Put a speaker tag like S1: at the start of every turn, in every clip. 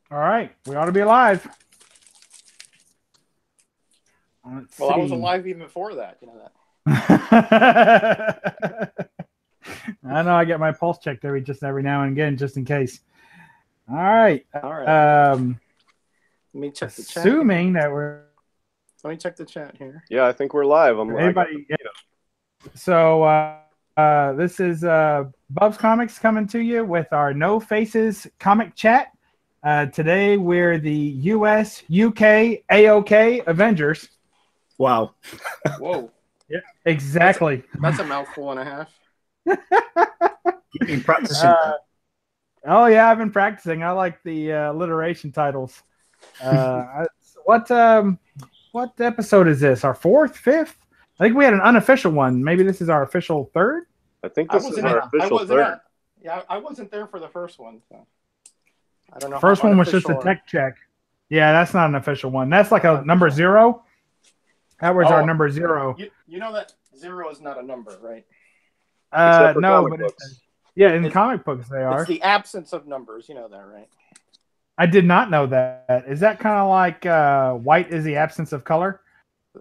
S1: All right, we ought to be alive. Let's
S2: Well, I was
S1: see.
S2: alive even before that. You know that.
S1: I know I get my pulse checked every now and again, just in case. All right.
S2: All right. Let me check the chat.
S1: Assuming that we're.
S2: Let me check the chat here.
S3: Yeah, I think we're live.
S1: Anybody? Yeah. So this is BUB'S Comics coming to you with our No Faces comic chat. Today we're the US, UK, AOK Avengers.
S4: Wow.
S2: Whoa.
S1: Yeah, exactly.
S2: That's a mouthful and a half.
S4: You've been practicing.
S1: Oh yeah, I've been practicing. I like the alliteration titles. What episode is this? Our fourth, fifth? I think we had an unofficial one. Maybe this is our official third.
S3: I think this is our official third.
S2: Yeah, I wasn't there for the first one. So I don't know.
S1: First one was just a tech check. Yeah, that's not an official one. That's like a number 0. That was our number 0.
S2: You know that 0 is not a number, right?
S1: No, but in comic books they are.
S2: It's the absence of numbers. You know that, right?
S1: I did not know that. Is that kind of like white is the absence of color,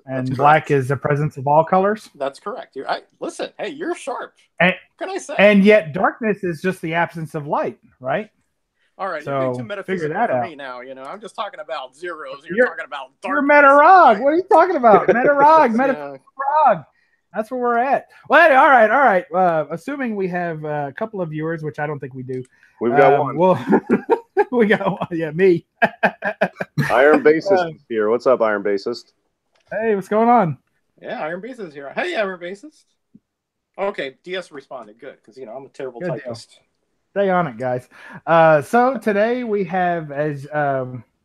S1: and black is the presence of all colors?
S2: That's correct. Listen, hey, you're sharp.
S1: And,
S2: what can I say?
S1: And yet darkness is just the absence of light, right?
S2: All right,
S1: so
S2: you're being too metaphysical
S1: figure that
S2: for
S1: out.
S2: me now. You know, I'm just talking about zeros. You're talking about darkness.
S1: You're Metarog. What are you talking about? Metarog. Metarog. That's where we're at. Well, all right. Assuming we have a couple of viewers, which I don't think we do.
S3: We've got one.
S1: Well, we got one. Yeah, me.
S3: Iron Bassist is here. What's up, Iron Bassist?
S1: Hey, what's going on?
S2: Yeah, Iron Bassist is here. Hey, Iron Bassist. Okay, DS responded. Good, because, I'm a terrible typist.
S1: Stay on it, guys. So today we have, as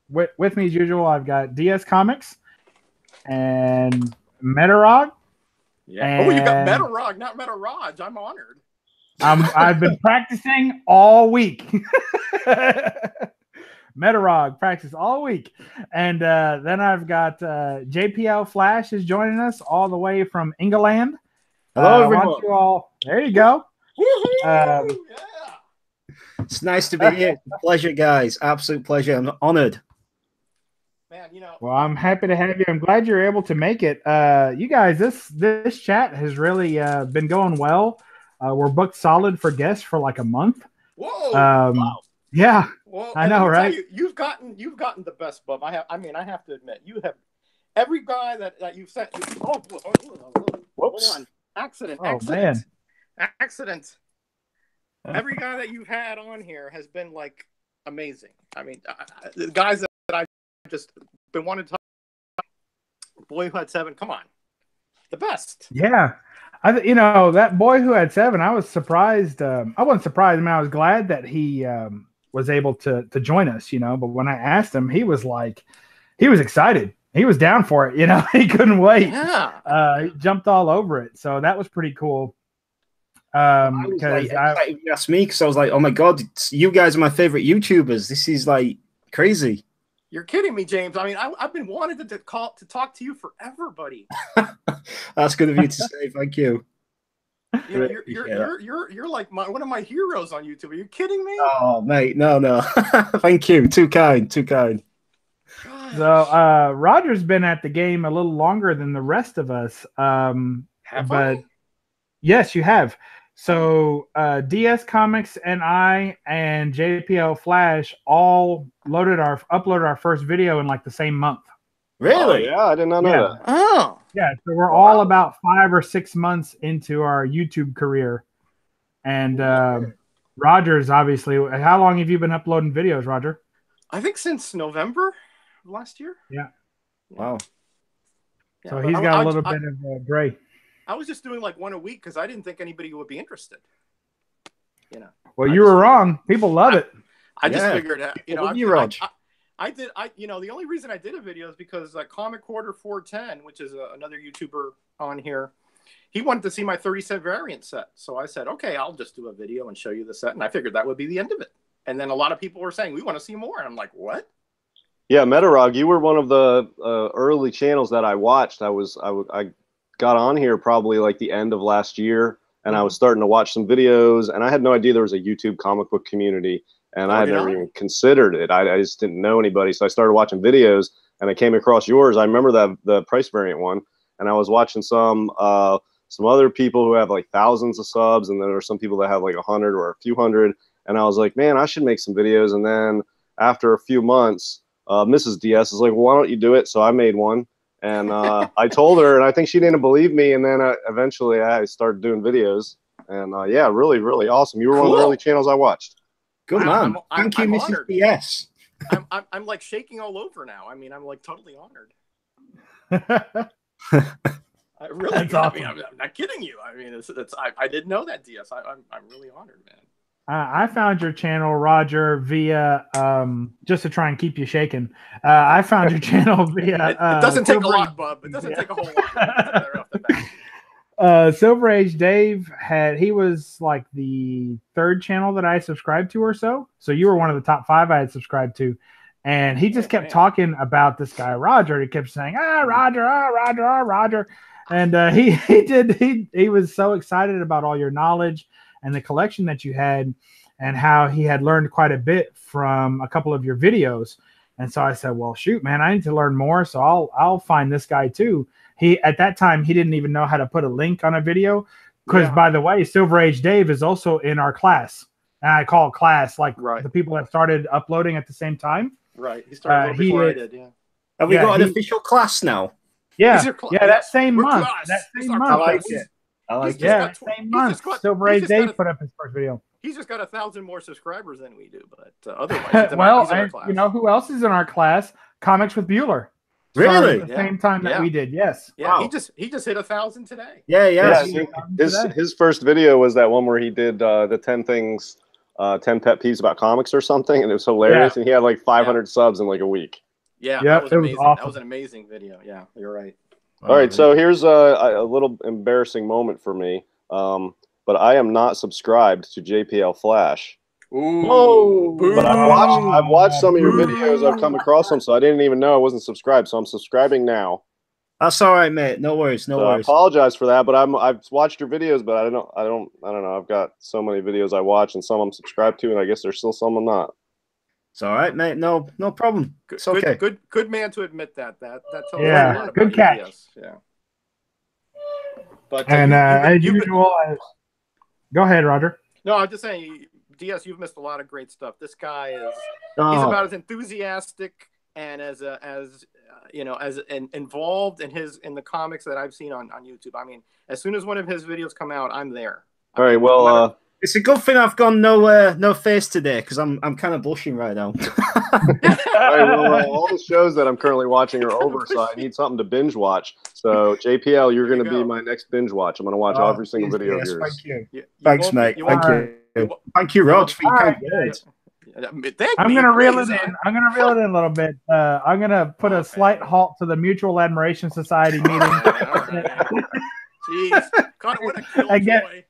S1: with me as usual, I've got DS Comics and Metarog.
S2: Yeah. You got Metarog, not Metarog. I'm honored.
S1: I've been practicing all week. Metarog practice all week, and then I've got JPL Flash is joining us all the way from England.
S4: Hello, everyone.
S1: You all, there you go.
S2: Yeah.
S4: It's nice to be here. Pleasure, guys. Absolute pleasure. I'm honored.
S2: Man,
S1: Well, I'm happy to have you. I'm glad you're able to make it. You guys, this chat has really been going well. We're booked solid for guests for like a month.
S2: Whoa!
S1: Wow. Yeah.
S2: Well,
S1: I know, right?
S2: You've gotten the best, Bub. I have to admit, you have every guy that you've sent. Hold on. Accident.
S1: Man.
S2: Accident. Every guy that you've had on here has been like amazing. I mean, the guys that I've just been wanting to talk. Boy Who Had 7. Come on, the best.
S1: Yeah, that Boy Who Had 7. I was surprised. I wasn't surprised. I mean, I was glad that he was able to join us. But when I asked him, he was excited. He was down for it. He couldn't wait.
S2: Yeah.
S1: He jumped all over it. So that was pretty cool.
S4: Because you asked me, because I was like, oh my god, you guys are my favorite YouTubers. This is like crazy.
S2: You're kidding me, James. I mean, I've been wanting to talk to you forever, buddy.
S4: That's good of you to say. Thank you.
S2: You're like one of my heroes on YouTube. Are you kidding me?
S4: Oh, mate, no. Thank you. Too kind.
S2: Gosh.
S1: So Roger's been at the game a little longer than the rest of us.
S2: I?
S1: Yes, you have. So DS Comics and I and JPL Flash all uploaded our first video in like the same month.
S4: Really?
S3: Oh, yeah, I did not know that.
S2: Oh.
S1: Yeah, so we're all about 5 or 6 months into our YouTube career. And Roger's obviously, how long have you been uploading videos, Roger?
S2: I think since November of last year.
S1: Yeah.
S4: Wow.
S1: So he's got a little bit of gray.
S2: I was just doing like one a week because I didn't think anybody would be interested.
S1: Well, you were wrong. People love it.
S2: I just figured out. The only reason I did a video is because Comic Quarter 410, which is another YouTuber on here, he wanted to see my 30-set variant set. So I said, okay, I'll just do a video and show you the set. And I figured that would be the end of it. And then a lot of people were saying, we want to see more. And I'm like, what?
S3: Yeah, Metarog, you were one of the early channels that I watched. I got on here probably like the end of last year, and I was starting to watch some videos, and I had no idea there was a YouTube comic book community. and I had never even considered it. I just didn't know anybody, so I started watching videos, and I came across yours. I remember that the price variant one, and I was watching some other people who have like thousands of subs, and then there are some people that have like 100 or a few hundred, and I was like, man, I should make some videos. And then after a few months, Mrs. DS is like, well, why don't you do it? So I made one, and I told her, and I think she didn't believe me, and then eventually I started doing videos, and yeah, really, really awesome. You were one of the early channels I watched.
S4: Good man. Thank you, Mrs.
S2: Honored.
S4: DS.
S2: I'm like shaking all over now. I mean, I'm like totally honored. I really,
S1: That's awesome.
S2: I mean, I'm not kidding you. I mean, I didn't know that, DS. I'm really honored, man.
S1: I found your channel, Roger, via just to try and keep you shaking. I found your channel via.
S2: It doesn't take a lot, Bub. It doesn't take a whole
S1: lot. Silver Age Dave he was like the third channel that I subscribed to or so. So you were one of the top 5 I had subscribed to. And he just kept talking about this guy, Roger. He kept saying, Roger, Roger, Roger. And he was so excited about all your knowledge and the collection that you had, and how he had learned quite a bit from a couple of your videos. And so I said, well, shoot, man, I need to learn more. So I'll find this guy too. At that time, he didn't even know how to put a link on a video. Because by the way, Silver Age Dave is also in our class. And I call class like the people that started uploading at the same time.
S2: Right. He started a little before I did,
S4: Have we got an official class now?
S1: Yeah. That same month. That same month.
S4: I like it.
S1: That same month. Silver Age Dave put up his first video.
S2: He's just got 1,000 more subscribers than we do, but otherwise, he's in our class.
S1: You know who else is in our class? Comics with Bueller.
S4: Really?
S1: At the same time that we did, yes.
S2: Yeah, wow. He just hit 1,000 today.
S4: Yeah.
S3: His first video was that one where he did the 10 things, 10 pet peeves about comics or something, and it was hilarious. And he had like 500 subs in like a week.
S2: Yeah, that was amazing. Awesome. That was an amazing video. Yeah, you're right.
S3: All right, so here's a little embarrassing moment for me. But I am not subscribed to JPL Flash.
S2: Ooh,
S3: but I've watched some of your videos. I've come across them, so I didn't even know I wasn't subscribed. So I'm subscribing now.
S4: That's all right, mate. No worries, no worries.
S3: I apologize for that, but I've watched your videos, but I don't know. I've got so many videos I watch, and some I'm subscribed to, and I guess there's still some I'm not.
S4: It's all right, mate. No problem. It's okay.
S2: Good man to admit that. That tells
S1: a lot good catch.
S2: Yeah. But
S1: as usual, go ahead, Roger.
S2: No, I'm just saying, DS, you've missed a lot of great stuff. This guy he's about as enthusiastic and as involved in the comics that I've seen on YouTube. I mean, as soon as one of his videos come out, I'm there.
S3: All right, well,
S4: it's a good thing I've gone no face today, because I'm kind of blushing right now.
S3: All right, well, all the shows that I'm currently watching are over, so I need something to binge watch. So JPL, you're going to be my next binge watch. I'm going to watch every single video of yours.
S4: Thank you. Thanks, mate. Thank you, Rog, for your kind words.
S1: I'm going to reel it in. I'm going to reel it in a little bit. I'm going to put a slight halt to the Mutual Admiration Society meeting.
S2: Jeez, what a killjoy.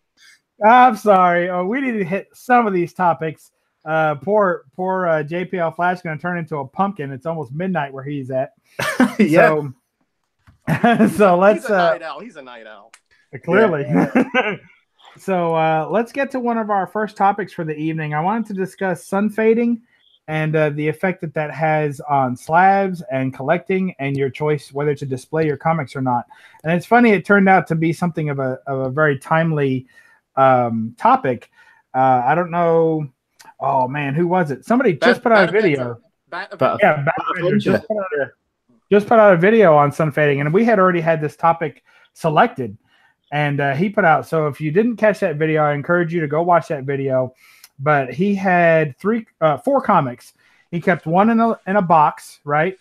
S1: I'm sorry. We need to hit some of these topics. Poor JPL Flash is going to turn into a pumpkin. It's almost midnight where he's at.
S4: Yeah.
S1: So let's.
S2: He's a night owl.
S1: Clearly. Yeah. So let's get to one of our first topics for the evening. I wanted to discuss sun fading and the effect that has on slabs and collecting, and your choice whether to display your comics or not. And it's funny, it turned out to be something of a very timely topic. I don't know. Oh man, who was it? Somebody just put out a video. Just put out a video on sun fading, and we had already had this topic selected. And he put out, so if you didn't catch that video, I encourage you to go watch that video. But he had 4 comics. He kept one in a box, right?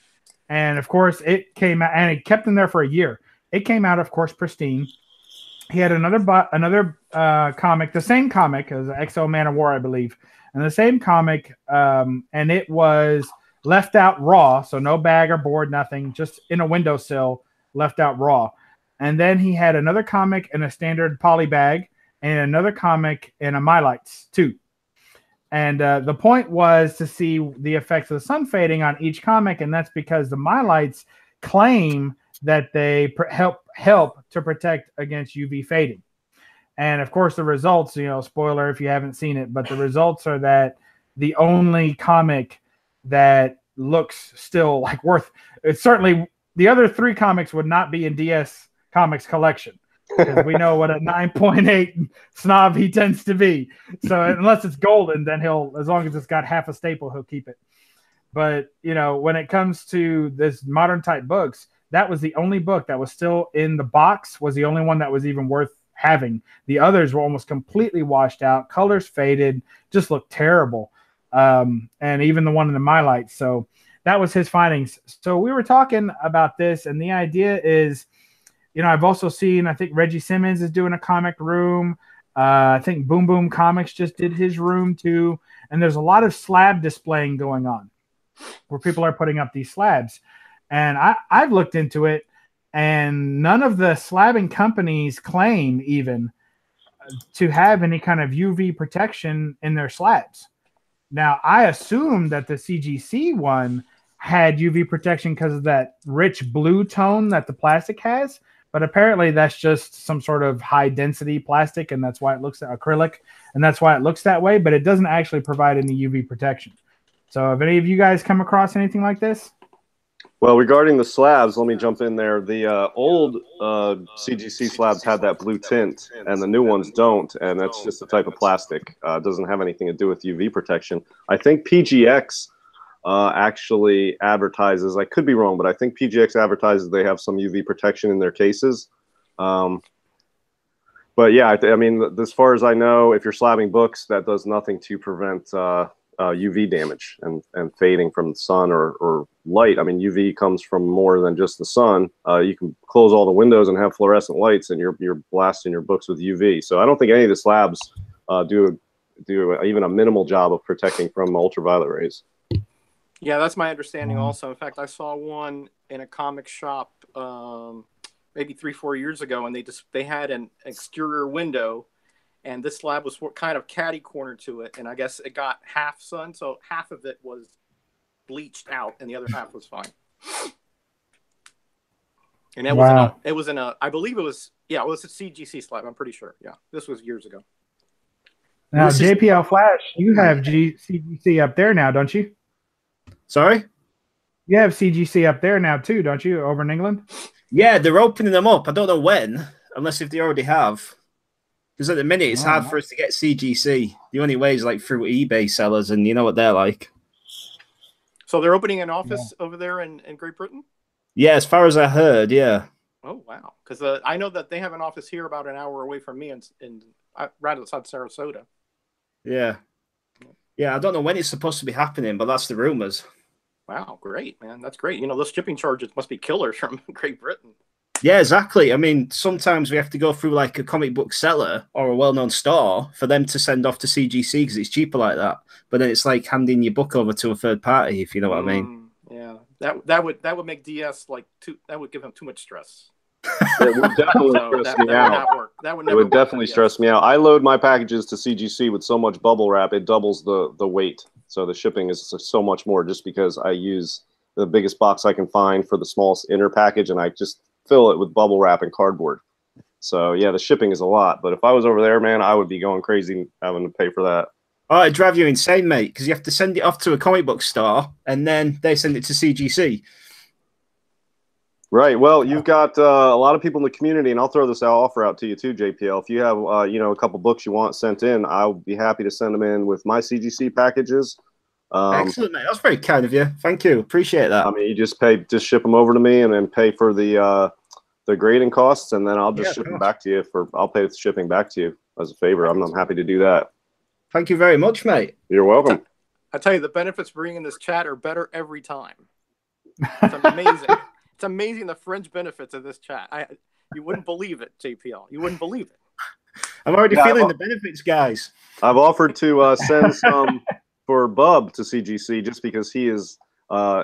S1: And of course, it came out, and he kept them there for a year. It came out, of course, pristine. He had another comic, the same comic as XO Man of War, I believe, and the same comic, and it was left out raw, so no bag or board, nothing, just in a windowsill, left out raw. And then he had another comic in a standard poly bag and another comic in a Mylights too. And the point was to see the effects of the sun fading on each comic, and that's because the Mylights claim that they help to protect against UV fading. And of course, the results, spoiler if you haven't seen it, but the results are that the only comic that looks still like worth. It's certainly the other 3 comics would not be in DS Comics collection, because we know what a 9.8 snob he tends to be. So unless it's golden, then as long as it's got half a staple, he'll keep it. But, you know, when it comes to this modern type books, that was the only book that was still in the box, was the only one that was even worth having. The others were almost completely washed out, colors faded, just looked terrible. And even the one in the My Light. So that was his findings. So we were talking about this, and the idea is, you know, I've also seen, I think Reggie Simmons is doing a comic room. I think Boom Boom Comics just did his room too. And there's a lot of slab displaying going on where people are putting up these slabs. And I've looked into it, and none of the slabbing companies claim even to have any kind of UV protection in their slabs. Now, I assume that the CGC one had UV protection because of that rich blue tone that the plastic has, but apparently that's just some sort of high density plastic, and that's why it looks acrylic, and that's why it looks that way, but it doesn't actually provide any UV protection. So have any of you guys come across anything like this?
S3: Well, regarding the slabs, let me jump in there. The old CGC slabs had that blue tint, and the new ones don't, and that's just a type of plastic. It doesn't have anything to do with UV protection. I think PGX actually advertises, I could be wrong, but I think PGX advertises they have some UV protection in their cases. But yeah, I mean, as far as I know, if you're slabbing books, that does nothing to prevent UV damage and fading from the sun or light. I mean, UV comes from more than just the sun. You can close all the windows and have fluorescent lights, and you're blasting your books with UV. So I don't think any of the slabs do even a minimal job of protecting from ultraviolet rays.
S2: Yeah, that's my understanding also. In fact, I saw one in a comic shop maybe 3-4 years ago, and they had an exterior window, and this slab was kind of catty corner to it, and I guess it got half sun, so half of it was bleached out, and the other half was fine. And it was in a, I believe it was a CGC slab. I'm pretty sure. Yeah, this was years ago.
S1: Now, JPL Flash, you have CGC up there now, don't you?
S4: Sorry?
S1: You have CGC up there now too, don't you, over in England?
S4: Yeah, they're opening them up. I don't know when, unless if they already have. Because at the minute, it's hard for us to get CGC. The only way is like through eBay sellers, and you know what they're like. So
S2: they're opening an office over there in Great Britain?
S4: Yeah, as far as I heard, yeah.
S2: Oh, wow. Because I know that they have an office here about an hour away from me right outside Sarasota.
S4: Yeah. Yeah, I don't know when it's supposed to be happening, but that's the rumors.
S2: Wow, great, man. That's great. You know, those shipping charges must be killers from Great Britain.
S4: Yeah, exactly. I mean, sometimes we have to go through like a comic book seller or a well-known store for them to send off to CGC because it's cheaper like that. But then it's like handing your book over to a third party, if you know what I mean.
S2: Yeah, that would make DS that would give them too much stress.
S3: It would definitely stress me out. It would definitely stress me out. I load my packages to CGC with so much bubble wrap, it doubles the weight. So the shipping is so much more just because I use the biggest box I can find for the smallest inner package, and I just fill it with bubble wrap and cardboard. So yeah, the shipping is a lot. But if I was over there, man, I would be going crazy having to pay for that.
S4: Oh, it'd drive you insane, mate, because you have to send it off to a comic book store, and then they send it to CGC.
S3: Right. Well, you've got a lot of people in the community, and I'll throw this offer out to you too, JPL. If you have, a couple books you want sent in, I'll be happy to send them in with my CGC packages.
S4: Excellent, mate. That's very kind of you. Thank you. Appreciate that.
S3: I mean, you just ship them over to me, and then pay for the grading costs, and then I'll just ship them back to you. I'll pay the shipping back to you as a favor. I'm happy to do that.
S4: Thank you very much, mate.
S3: You're welcome.
S2: I tell you, the benefits bringing this chat are better every time. It's amazing. It's amazing the fringe benefits of this chat. You wouldn't believe it, JPL. You wouldn't believe it.
S4: I'm already feeling the benefits, guys.
S3: I've offered to send some for Bub to CGC just because he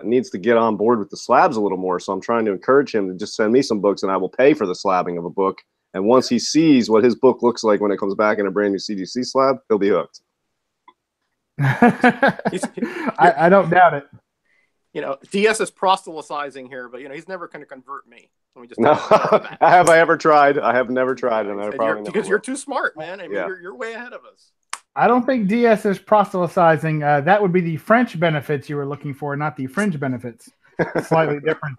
S3: needs to get on board with the slabs a little more. So I'm trying to encourage him to just send me some books, and I will pay for the slabbing of a book. And once he sees what his book looks like when it comes back in a brand new CGC slab, he'll be hooked.
S1: I don't doubt it.
S2: You know, DS is proselytizing here, but he's never going to convert me. Let me just
S3: have I ever tried? I have never tried, and I probably
S2: because you're too smart, man. I mean, you're way ahead of us.
S1: I don't think DS is proselytizing. That would be the French benefits you were looking for, not the fringe benefits. Slightly different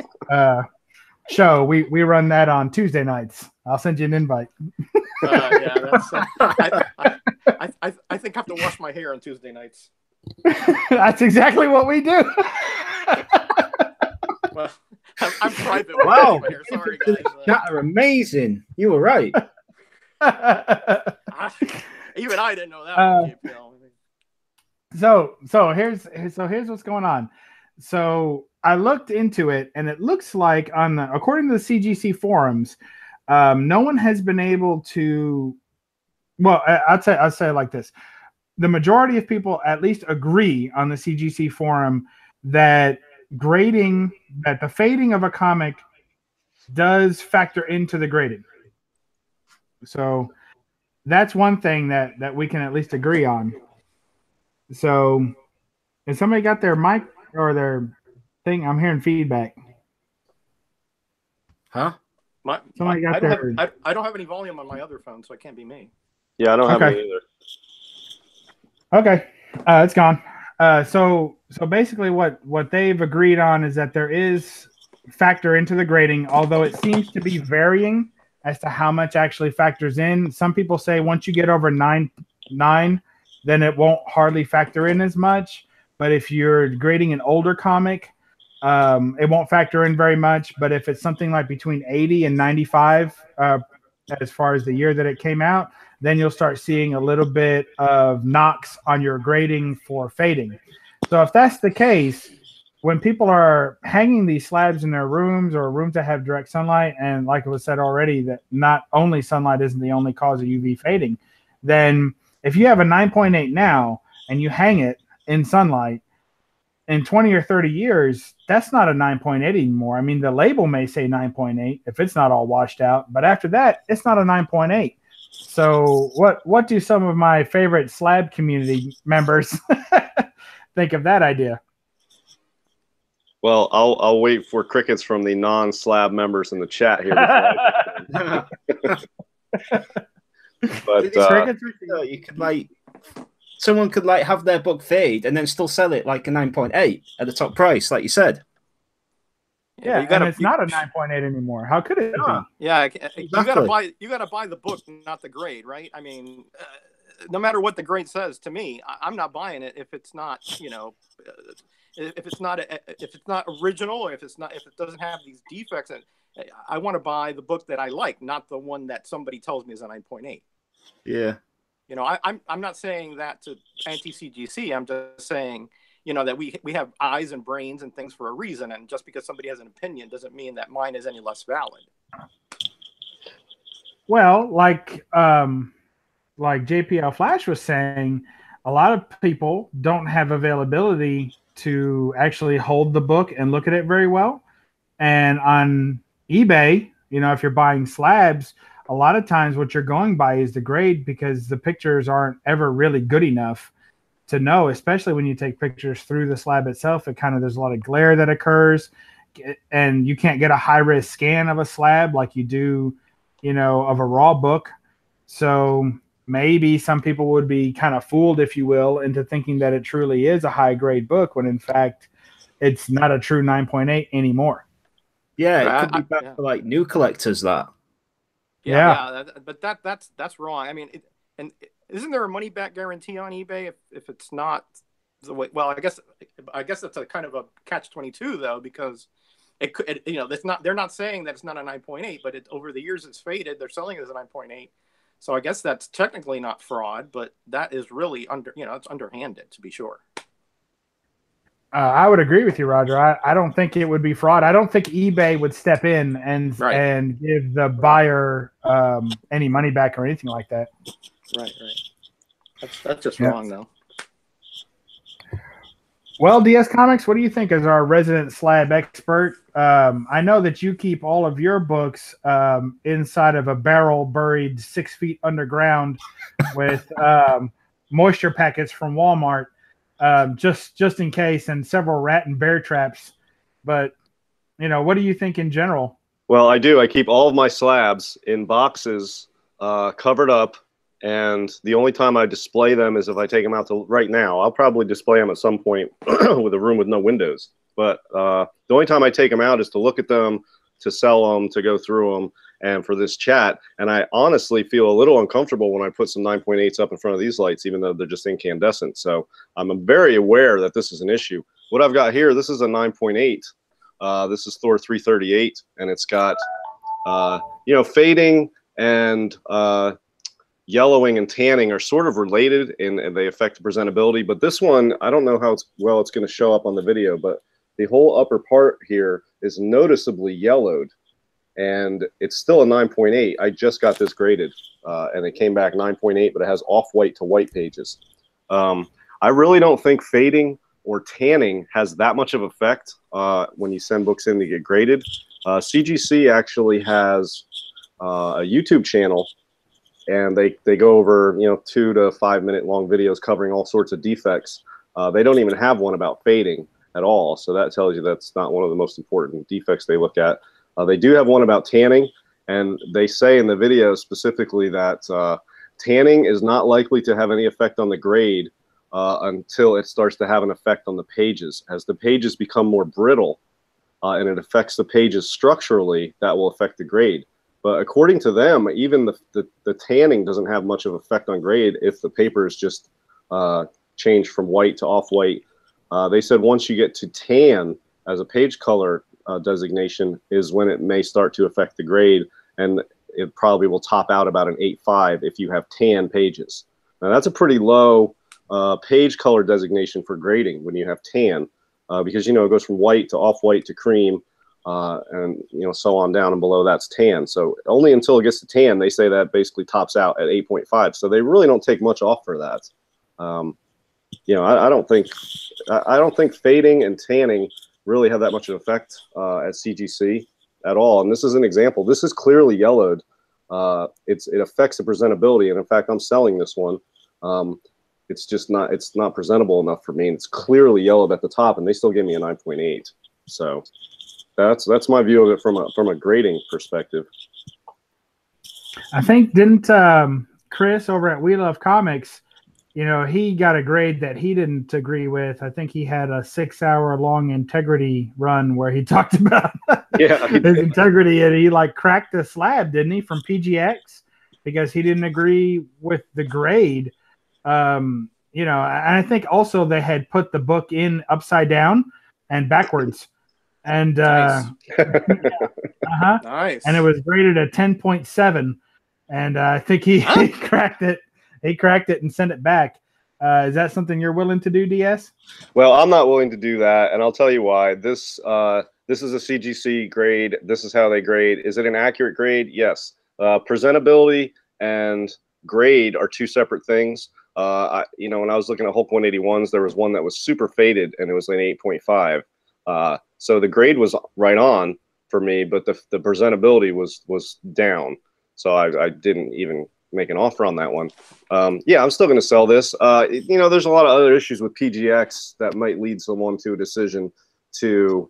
S1: show. We run that on Tuesday nights. I'll send you an invite.
S2: Yeah, that's. I think I have to wash my hair on Tuesday nights.
S1: That's exactly what we do.
S2: Well, I'm private.
S4: Wow,
S2: Hair. Sorry, guys.
S4: That are amazing. You were right.
S2: Even I didn't know that.
S1: So here's what's going on. So I looked into it, and it looks like according to the CGC forums, no one has been able to. Well, I'd say it like this: the majority of people at least agree on the CGC forum that the fading of a comic does factor into the grading. So that's one thing that we can at least agree on. So, has somebody got their mic or their thing? I'm hearing feedback.
S4: Huh?
S1: Somebody got
S2: I don't have any volume on my other phone, so it can't be me.
S3: Yeah, I don't have any either.
S1: Okay, it's gone. So basically, what they've agreed on is that there is factor into the grading, although it seems to be varying as to how much actually factors in. Some people say once you get over nine, then it won't hardly factor in as much. But if you're grading an older comic, it won't factor in very much. But if it's something like between 80 and 95, as far as the year that it came out, then you'll start seeing a little bit of knocks on your grading for fading. So if that's the case, when people are hanging these slabs in their rooms or rooms that have direct sunlight, and like it was said already, that not only sunlight isn't the only cause of UV fading, then if you have a 9.8 now and you hang it in sunlight, in 20 or 30 years, that's not a 9.8 anymore. I mean, the label may say 9.8 if it's not all washed out, but after that, it's not a 9.8. So what do some of my favorite slab community members think of that idea?
S3: Well, I'll wait for crickets from the non-slab members in the chat here. But
S4: you could someone could have their book fade and then still sell it like a 9.8 at the top price, like you said.
S1: Yeah, it's not a 9.8 anymore. How could it be?
S2: Yeah, exactly. You gotta buy the book, not the grade, right? I mean, no matter what the grade says to me, I'm not buying it if it's not, if it's not original, or if it doesn't have these defects. And I want to buy the book that I like, not the one that somebody tells me is a 9.8.
S4: Yeah.
S2: I'm not saying that to anti-CGC. I'm just saying, that we have eyes and brains and things for a reason. And just because somebody has an opinion doesn't mean that mine is any less valid.
S1: Well, like JPL Flash was saying, a lot of people don't have availability to actually hold the book and look at it very well. And on eBay, if you're buying slabs, a lot of times what you're going by is the grade, because the pictures aren't ever really good enough to know, especially when you take pictures through the slab itself. There's a lot of glare that occurs, and you can't get a high-res scan of a slab like you do, of a raw book. So maybe some people would be kind of fooled, if you will, into thinking that it truly is a high-grade book, when in fact it's not a true 9.8 anymore.
S4: Yeah, it could be bad for new collectors. But
S2: that's wrong. I mean, isn't there a money back guarantee on eBay if it's not the way? Well, I guess that's a kind of a catch-22 though, because it's not. They're not saying that it's not a 9.8, but over the years it's faded. They're selling it as a 9.8. So I guess that's technically not fraud, but that is really it's underhanded, to be sure.
S1: I would agree with you, Roger. I don't think it would be fraud. I don't think eBay would step in and give the buyer any money back or anything like that.
S2: Right. That's just wrong, though.
S1: Well, DS Comics, what do you think as our resident slab expert? I know that you keep all of your books inside of a barrel buried 6 feet underground with moisture packets from Walmart. Just in case, and several rat and bear traps. But, what do you think in general?
S3: Well, I do. I keep all of my slabs in boxes, covered up, And the only time I display them is if I take them out to right now. I'll probably display them at some point with a room with no windows. But the only time I take them out is to look at them, to sell them, to go through them, and for this chat. And I honestly feel a little uncomfortable when I put some 9.8s up in front of these lights, even though they're just incandescent. So I'm very aware that this is an issue. What I've got here, this is a 9.8. This is Thor 338, and it's got, you know, fading and yellowing and tanning are sort of related, and they affect presentability. But this one, I don't know how it's going to show up on the video, but the whole upper part here is noticeably yellowed, and it's still a 9.8. I just got this graded, and it came back 9.8, but it has off-white to white pages. I really don't think fading or tanning has that much of effect when you send books in to get graded. CGC actually has a YouTube channel, and they go over, you know, 2 to 5 minute long videos covering all sorts of defects. They don't even have one about fading at all, so that tells you that's not one of the most important defects they look at. They do have one about tanning, and they say in the video specifically that tanning is not likely to have any effect on the grade until it starts to have an effect on the pages. As the pages become more brittle and it affects the pages structurally, that will affect the grade. But according to them, even the tanning doesn't have much of an effect on grade if the paper is just changed from white to off-white. They said once you get to tan as a page color designation is when it may start to affect the grade, and it probably will top out about an 8.5 if you have tan pages. Now that's a pretty low page color designation for grading when you have tan, because, you know, it goes from white to off-white to cream, and, you know, so on down, and below that's tan. So only until it gets to tan, they say that basically tops out at 8.5. So they really don't take much off for that. You know, I don't think fading and tanning really have that much of an effect at CGC at all. And this is an example. This is clearly yellowed. It affects the presentability, and in fact, I'm selling this one. It's not presentable enough for me, and it's clearly yellowed at the top, and they still gave me a 9.8. So that's my view of it from a grading perspective.
S1: I think didn't Chris over at We Love Comics, you know, he got a grade that he didn't agree with. I think he had a 6-hour-long integrity run where he talked about his integrity, and he like cracked the slab, didn't he, from PGX because he didn't agree with the grade. You know, and I think also they had put the book in upside down and backwards. And
S2: Nice.
S1: Nice. And it was graded at 10.7, and I think he cracked it. He cracked it and sent it back. Is that something you're willing to do, DS?
S3: Well, I'm not willing to do that, and I'll tell you why. This is a CGC grade. This is how they grade. Is it an accurate grade? Yes. Presentability and grade are two separate things. You know, when I was looking at Hulk 181s, there was one that was super faded, and it was an 8.5. So the grade was right on for me, but the presentability was down. So I didn't even make an offer on that one. Yeah, I'm still going to sell this. You know, there's a lot of other issues with PGX that might lead someone to a decision to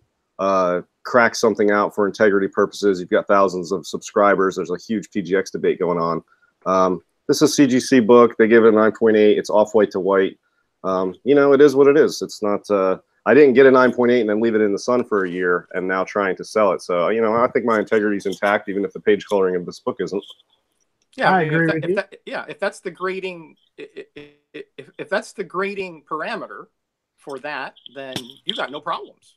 S3: crack something out for integrity purposes. You've got thousands of subscribers. There's a huge PGX debate going on. This is a CGC book. They give it a 9.8. It's off-white to white. You know, it is what it is. It's not... I didn't get a 9.8 and then leave it in the sun for a year and now trying to sell it. So, you know, I think my integrity is intact, even if the page coloring of this book isn't.
S2: Yeah,
S1: I agree with you.
S2: If that's the grading, if that's the grading parameter for that, then you got no problems,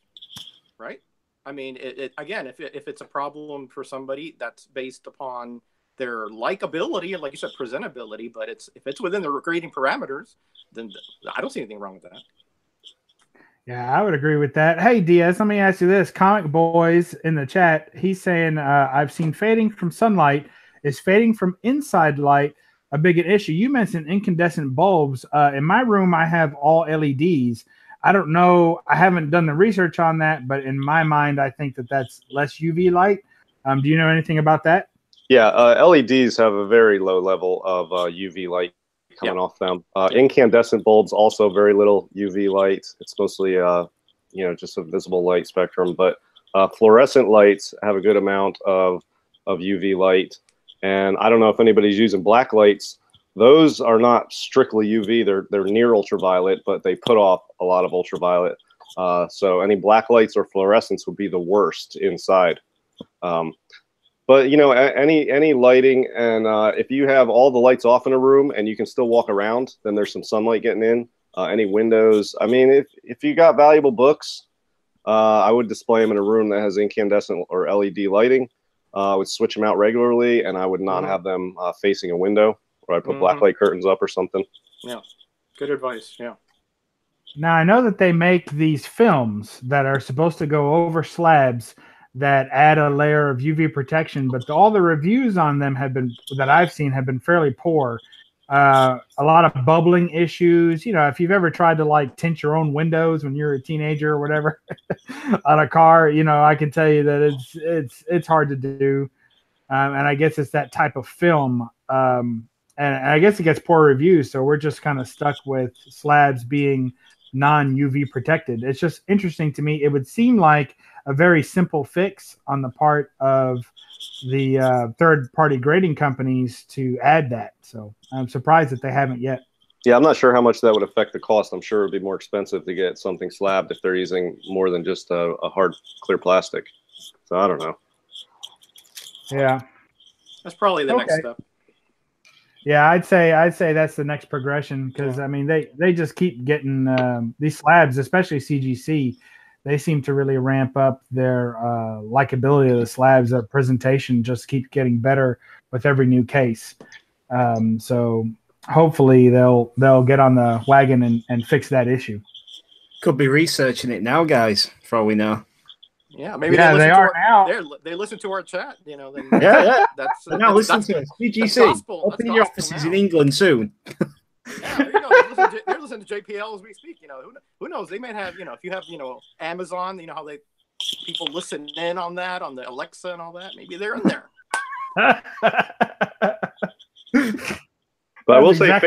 S2: right? I mean, again, if it's a problem for somebody that's based upon their likability and, like you said, presentability, but if it's within the grading parameters, then I don't see anything wrong with that.
S1: Yeah, I would agree with that. Hey, Diaz, let me ask you this. Comic Boys in the chat, he's saying, I've seen fading from sunlight. Is fading from inside light a big issue? You mentioned incandescent bulbs. In my room, I have all LEDs. I don't know. I haven't done the research on that, but in my mind, I think that that's less UV light. Do you know anything about that?
S3: Yeah, LEDs have a very low level of UV light coming off them. Incandescent bulbs also very little UV light. It's mostly you know, just a visible light spectrum. But fluorescent lights have a good amount of UV light. And I don't know if anybody's using black lights those are not strictly UV. They're near ultraviolet, but they put off a lot of ultraviolet. So any black lights or fluorescence would be the worst inside. But you know, any lighting, and if you have all the lights off in a room and you can still walk around, then there's some sunlight getting in. Any windows. I mean, if you got valuable books, I would display them in a room that has incandescent or LED lighting. I would switch them out regularly, and I would not have them facing a window, or I'd put black light curtains up or something.
S2: Yeah, good advice. Yeah.
S1: Now I know that they make these films that are supposed to go over slabs that add a layer of UV protection, but all the reviews on them that I've seen have been fairly poor. A lot of bubbling issues. You know, if you've ever tried to like tint your own windows when you're a teenager or whatever on a car, you know, I can tell you that it's hard to do. And I guess it's that type of film. And I guess it gets poor reviews. So we're just kind of stuck with slabs being non-UV protected. It's just interesting to me. It would seem like a very simple fix on the part of the third-party grading companies to add that. So I'm surprised that they haven't yet.
S3: Yeah, I'm not sure how much that would affect the cost. I'm sure it'd be more expensive to get something slabbed if they're using more than just a hard, clear plastic. So I don't know.
S1: Yeah.
S2: That's probably the next step.
S1: Yeah, I'd say that's the next progression, because I mean they just keep getting these slabs, especially CGC. They seem to really ramp up their likability of the slabs. Their presentation just keeps getting better with every new case. So hopefully they'll get on the wagon and fix that issue.
S4: Could be researching it now, guys, for all we know.
S2: Yeah, maybe
S1: they are now.
S2: They listen to our chat, you know. Then
S4: yeah.
S2: That's
S4: now listen to us. CGC. Open your offices in England soon.
S2: Yeah, there you go. They're listening to JPL as we speak. You know, who knows? They might have, you know, if you have, you know, Amazon, you know how people listen in on that, on the Alexa and all that. Maybe they're in there.
S3: But I will say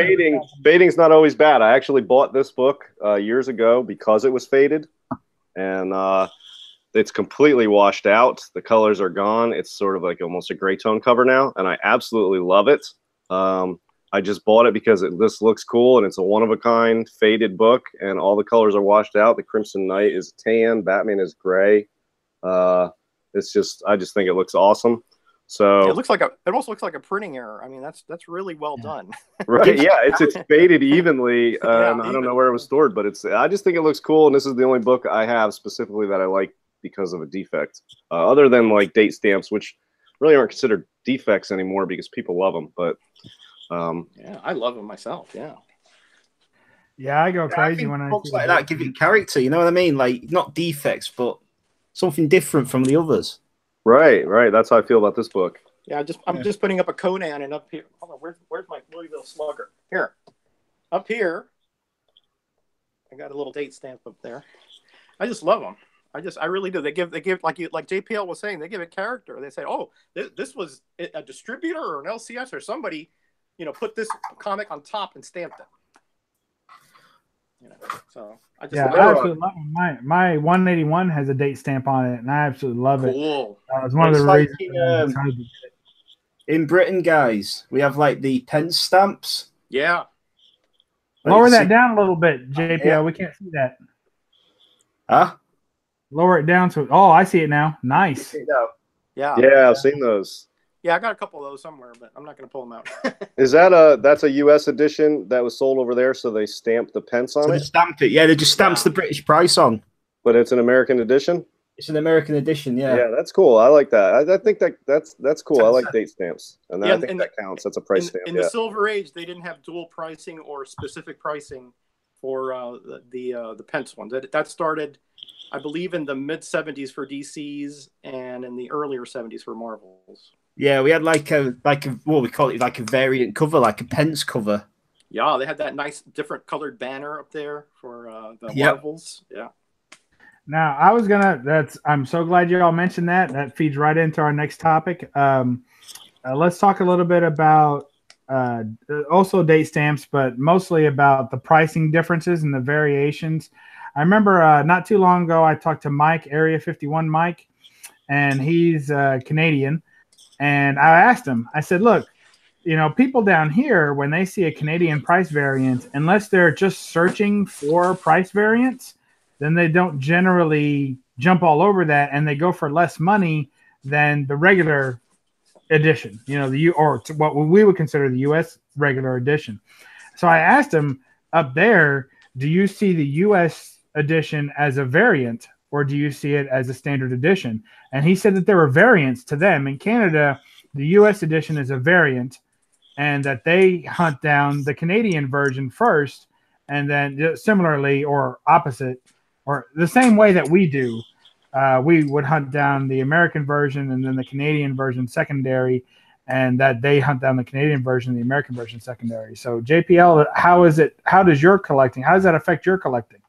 S3: fading's not always bad. I actually bought this book years ago because it was faded, and it's completely washed out. The colors are gone. It's sort of like almost a gray tone cover now, and I absolutely love it. I just bought it because this looks cool, and it's a one-of-a-kind faded book, and all the colors are washed out. The Crimson Knight is tan. Batman is gray. I just think it looks awesome. So
S2: it also looks like a printing error. I mean, that's really well done.
S3: Right? Yeah, it's faded evenly. I don't know where it was stored, but I just think it looks cool, and this is the only book I have specifically that I like because of a defect. Other than like date stamps, which really aren't considered defects anymore because people love them, but.
S2: Yeah, I love them myself.
S1: Yeah, I go crazy when I
S4: see like that. Give it character. You know what I mean? Like not defects, but something different from the others.
S3: Right. That's how I feel about this book.
S2: Yeah, I'm just putting up a Conan, and up here. Hold on, where's my Louisville Slugger? Here, up here. I got a little date stamp up there. I just love them. I really do. They give like JPL was saying, they give it character. They say, oh, this was a distributor or an LCS or somebody, you know, put this comic on top and stamped it. You know, so I
S1: absolutely love it. My 181 has a date stamp on it, and I absolutely love it.
S2: Cool.
S1: It's one of the reasons.
S4: In Britain, guys, we have like the pen stamps.
S2: Yeah.
S1: Lower that down a little bit, JPL. Yeah. We can't see that.
S4: Huh?
S1: Lower it down to. Oh, I see it now. Nice.
S2: Yeah,
S3: I've seen those.
S2: Yeah, I got a couple of those somewhere, but I'm not going to pull them out.
S3: Is that's a U.S. edition that was sold over there, so they stamped the pence on it?
S4: They stamped it, yeah. They just stamped the British price on.
S3: But it's an American edition?
S4: It's an American edition, yeah.
S3: Yeah, that's cool. I like that. I think that's cool. I like date stamps. And I think that counts. That's a price stamp.
S2: In the Silver Age, they didn't have dual pricing or specific pricing for the pence ones. That started, I believe, in the mid-'70s for DCs and in the earlier '70s for Marvels.
S4: Yeah, we had like a what we call it, like a variant cover, like a pence cover.
S2: Yeah, they had that nice different colored banner up there for the Marvels. Yeah.
S1: Now I'm so glad you all mentioned that. That feeds right into our next topic. Let's talk a little bit about also date stamps, but mostly about the pricing differences and the variations. I remember not too long ago, I talked to Mike, Area 51 Mike, and he's Canadian. And I asked him, I said, look, you know, people down here, when they see a Canadian price variance, unless they're just searching for price variance, then they don't generally jump all over that, and they go for less money than the regular edition, you know, or what we would consider the U.S. regular edition. So I asked him, up there, do you see the U.S. edition as a variant, or do you see it as a standard edition? And he said that there were variants to them. In Canada, the U.S. edition is a variant, and that they hunt down the Canadian version first, and then similarly or opposite, or the same way that we do, we would hunt down the American version and then the Canadian version secondary, and that they hunt down the Canadian version and the American version secondary. So JPL, how is it? How does your collecting? How does that affect your collecting?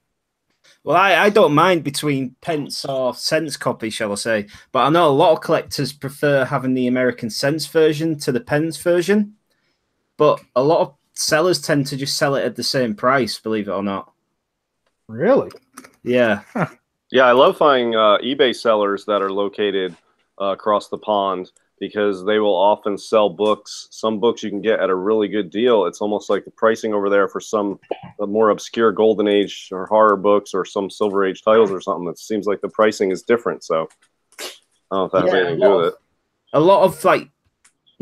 S4: Well, I don't mind between pence or cents copy, shall I say. But I know a lot of collectors prefer having the American cents version to the pence version. But a lot of sellers tend to just sell it at the same price, believe it or not.
S1: Really?
S4: Yeah.
S3: Yeah, I love finding eBay sellers that are located across the pond, because they will often sell books. Some books you can get at a really good deal. It's almost like the pricing over there for some more obscure Golden Age or horror books or some Silver Age titles or something. It seems like the pricing is different. So I don't know if that has anything to do with it.
S4: A lot of, like,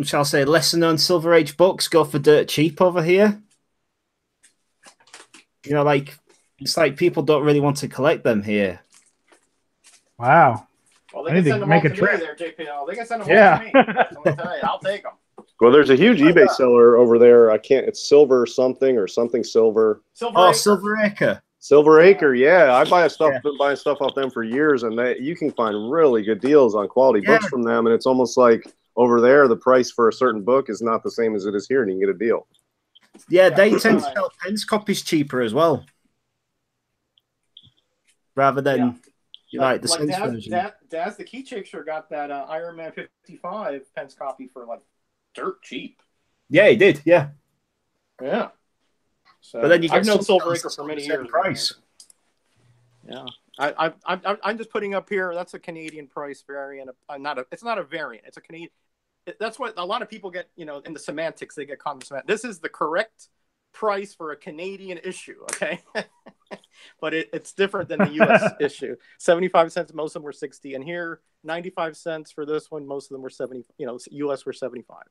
S4: shall I say, lesser known Silver Age books go for dirt cheap over here. You know, like, it's like people don't really want to collect them here.
S1: Wow.
S2: Well, they can send them all to me there, JPL. They can send them all to me. I'll take them.
S3: Well, there's a huge eBay seller over there. It's Silver something or something Silver.
S4: Silver Acre.
S3: Silver Acre, yeah. I've been buying stuff off them for years, and you can find really good deals on quality books from them. And it's almost like over there, the price for a certain book is not the same as it is here, and you can get a deal.
S4: Yeah, they tend to sell pence copies cheaper as well, rather than like the cents version.
S2: Daz, the Key Chaser got that Iron Man 55 pence copy for like dirt cheap.
S4: Yeah, he did. Yeah.
S2: Yeah. So,
S4: but then you get
S2: I've known Silver Acre for many years.
S4: Price.
S2: Yeah. I'm just putting up here. That's a Canadian price variant. It's not a variant. It's a Canadian. That's what a lot of people get. You know, in the semantics, they get caught in the semantics. This is the correct price for a Canadian issue. Okay, but it's different than the U.S. issue. 75 cents. Most of them were 60, and here 95 cents for this one. Most of them were 70. You know, U.S. were 75.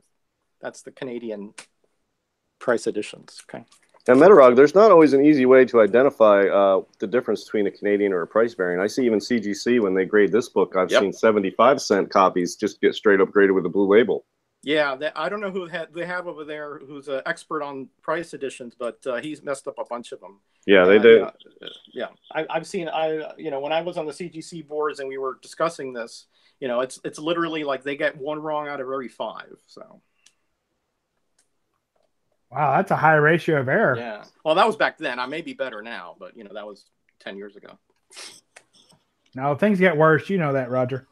S2: That's the Canadian price editions. Okay.
S3: Now, Metarog, there's not always an easy way to identify the difference between a Canadian or a price variant. I see even CGC, when they grade this book, I've seen 75-cent copies just get straight up graded with a blue label. Yeah,
S2: I don't know who they have over there who's an expert on price editions, but he's messed up a bunch of them.
S3: Yeah, they did.
S2: Yeah, I've seen. When I was on the CGC boards and we were discussing this, you know, it's literally like they get one wrong out of every 5. So.
S1: Wow, that's a high ratio of error.
S2: Yeah. Well, that was back then. I may be better now, but you know, that was 10 years ago.
S1: No, things get worse. You know that, Roger.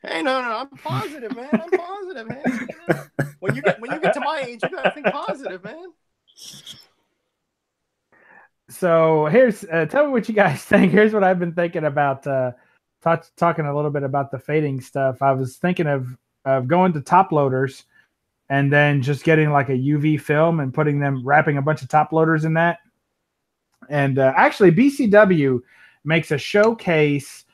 S2: Hey, no, I'm positive, man. I'm positive, man. When you get to my age, you gotta think positive, man.
S1: So here's tell me what you guys think. Here's what I've been thinking about. Talking a little bit about the fading stuff. I was thinking of going to top loaders and then just getting like a UV film and wrapping a bunch of top loaders in that. And actually, BCW makes a showcase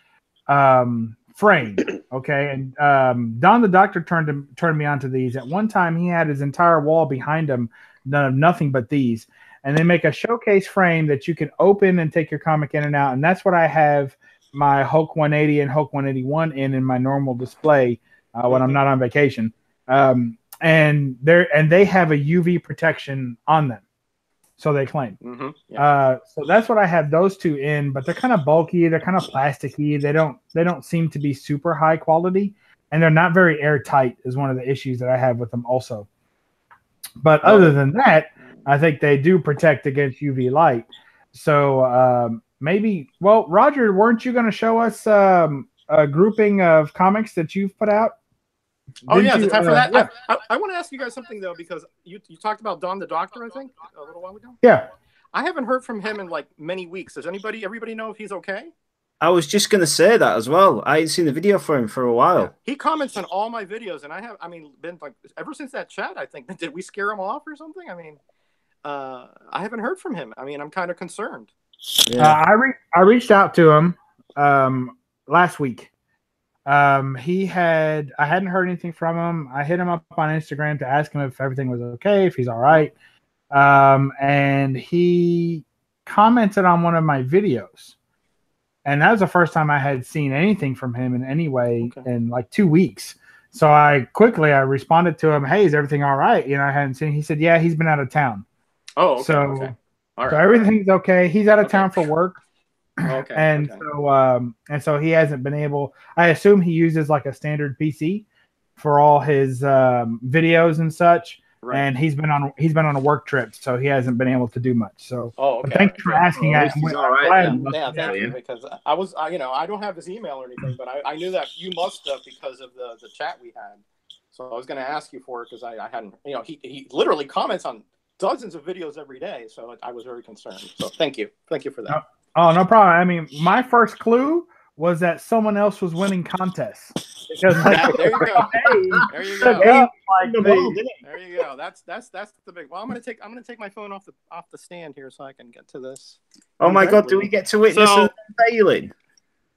S1: frame, okay? And Don the Doctor turned me on to these. At one time, he had his entire wall behind him done of nothing but these. And they make a showcase frame that you can open and take your comic in and out. And that's what I have my Hulk 180 and Hulk 181 in my normal display when I'm not on vacation. And they have a UV protection on them, so they claim.
S2: Mm-hmm. Yeah.
S1: So that's what I have those two in, but they're kind of bulky, they're kind of plasticky, they don't seem to be super high quality, and they're not very airtight is one of the issues that I have with them also. But other than that, I think they do protect against UV light. So Roger, weren't you going to show us a grouping of comics that you've put out?
S2: It's time for that. Yeah. I want to ask you guys something though, because you talked about Don the Doctor, I think, a little while ago.
S1: Yeah.
S2: I haven't heard from him in like many weeks. Does everybody know if he's okay?
S4: I was just going to say that as well. I ain't seen the video for him for a while.
S2: Yeah. He comments on all my videos, and I mean, been like ever since that chat. I think did we scare him off or something? I mean, I haven't heard from him. I mean, I'm kind of concerned.
S1: Yeah. I reached out to him last week. I hadn't heard anything from him. I hit him up on Instagram to ask him if everything was okay, if he's all right. And he commented on one of my videos. And that was the first time I had seen anything from him in any way in like 2 weeks. So I responded to him, "Hey, is everything all right?" I hadn't seen. He said, "Yeah, he's been out of town."
S2: Oh, okay.
S1: So,
S2: okay. All right.
S1: So everything's okay. He's out of town for work.
S2: Okay.
S1: And so he hasn't been able. I assume he uses like a standard PC for all his videos and such. Right. And he's been on a work trip, so he hasn't been able to do much. So, thanks for asking.
S2: Thank you, because I don't have his email or anything, but I knew that you must have because of the chat we had. So I was going to ask you for it because I hadn't. He literally comments on dozens of videos every day, so I was very concerned. So thank you for that.
S1: Oh, no problem. I mean, my first clue was that someone else was winning contests. Because
S2: there you go. There you go. There you go. That's the big. Well, I'm gonna take my phone off the stand here so I can get to this.
S4: Oh my God! Do we get to witness an unveiling?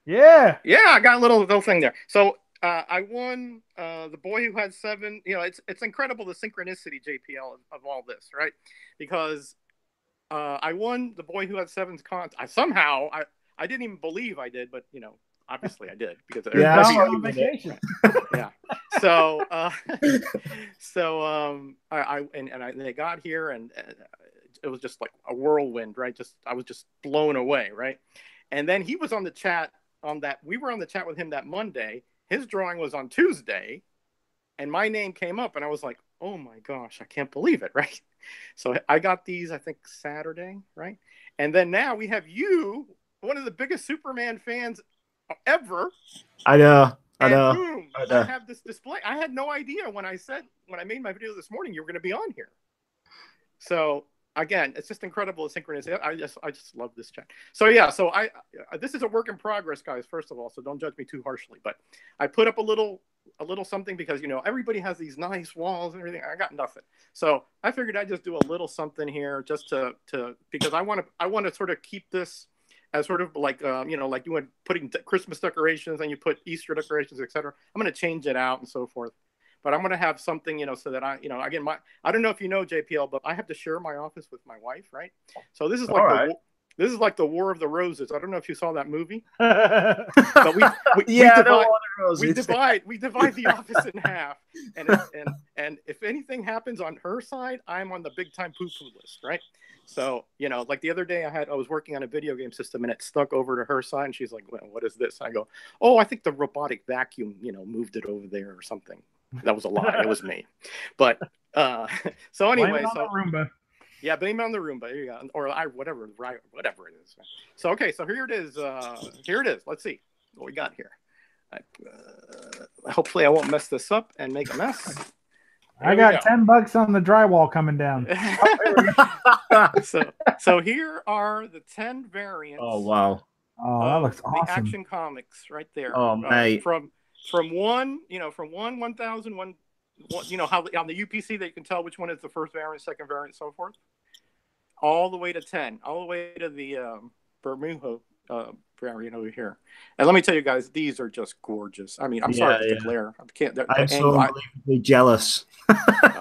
S1: Yeah.
S2: Yeah, I got a little thing there. So I won the boy who had 7. It's incredible the synchronicity, JPL, of all this, right? Because I won the boy who had 7's contest. I didn't even believe I did, but obviously I did because
S1: on vacation.
S2: Yeah. So they got here and it was just like a whirlwind, right? I was just blown away, right? And then he was on the chat we were on the chat with him that Monday. His drawing was on Tuesday, and my name came up, and I was like, oh my gosh, I can't believe it, right? So I got these, I think, Saturday, right? And then now we have you, one of the biggest Superman fans ever.
S4: I know.
S2: Boom, I have this display. I had no idea when I made my video this morning you were going to be on here. So again, it's just incredible the synchronicity. I just love this chat. So yeah, this is a work in progress, guys. First of all, so don't judge me too harshly. But I put up a little something because everybody has these nice walls and everything. I got nothing, so I figured I'd just do a little something here just to because I want to sort of keep this as sort of like like you went putting Christmas decorations and you put Easter decorations, etc. I'm going to change it out and so forth. But I'm going to have something, so that I don't know if you know, JPL, but I have to share my office with my wife, right? So this is like this is like the War of the Roses. I don't know if you saw that movie, but we divide the office in half, and if anything happens on her side, I'm on the big time poo-poo list, right? So like the other day, I was working on a video game system, and it stuck over to her side, and she's like, well, "What is this?" I go, "Oh, I think the robotic vacuum, moved it over there or something." That was a lie. It was me. But so anyway,
S1: Roomba.
S2: Yeah, blame it on the Roomba. There you go. Or whatever it is. So okay, so here it is. Let's see what we got here. Hopefully, I won't mess this up and make a mess.
S1: I got $10 on the drywall coming down.
S2: So here are the 10 variants.
S4: Oh wow!
S1: Oh, that looks awesome.
S2: The Action Comics right there.
S4: Oh mate.
S2: From 1,000, how on the UPC they can tell which one is the first variant, second variant, so forth, all the way to 10, all the way to the Bermuda variant over here. And let me tell you guys, these are just gorgeous. I mean, I'm sorry to declare. I'm
S4: so unbelievably jealous.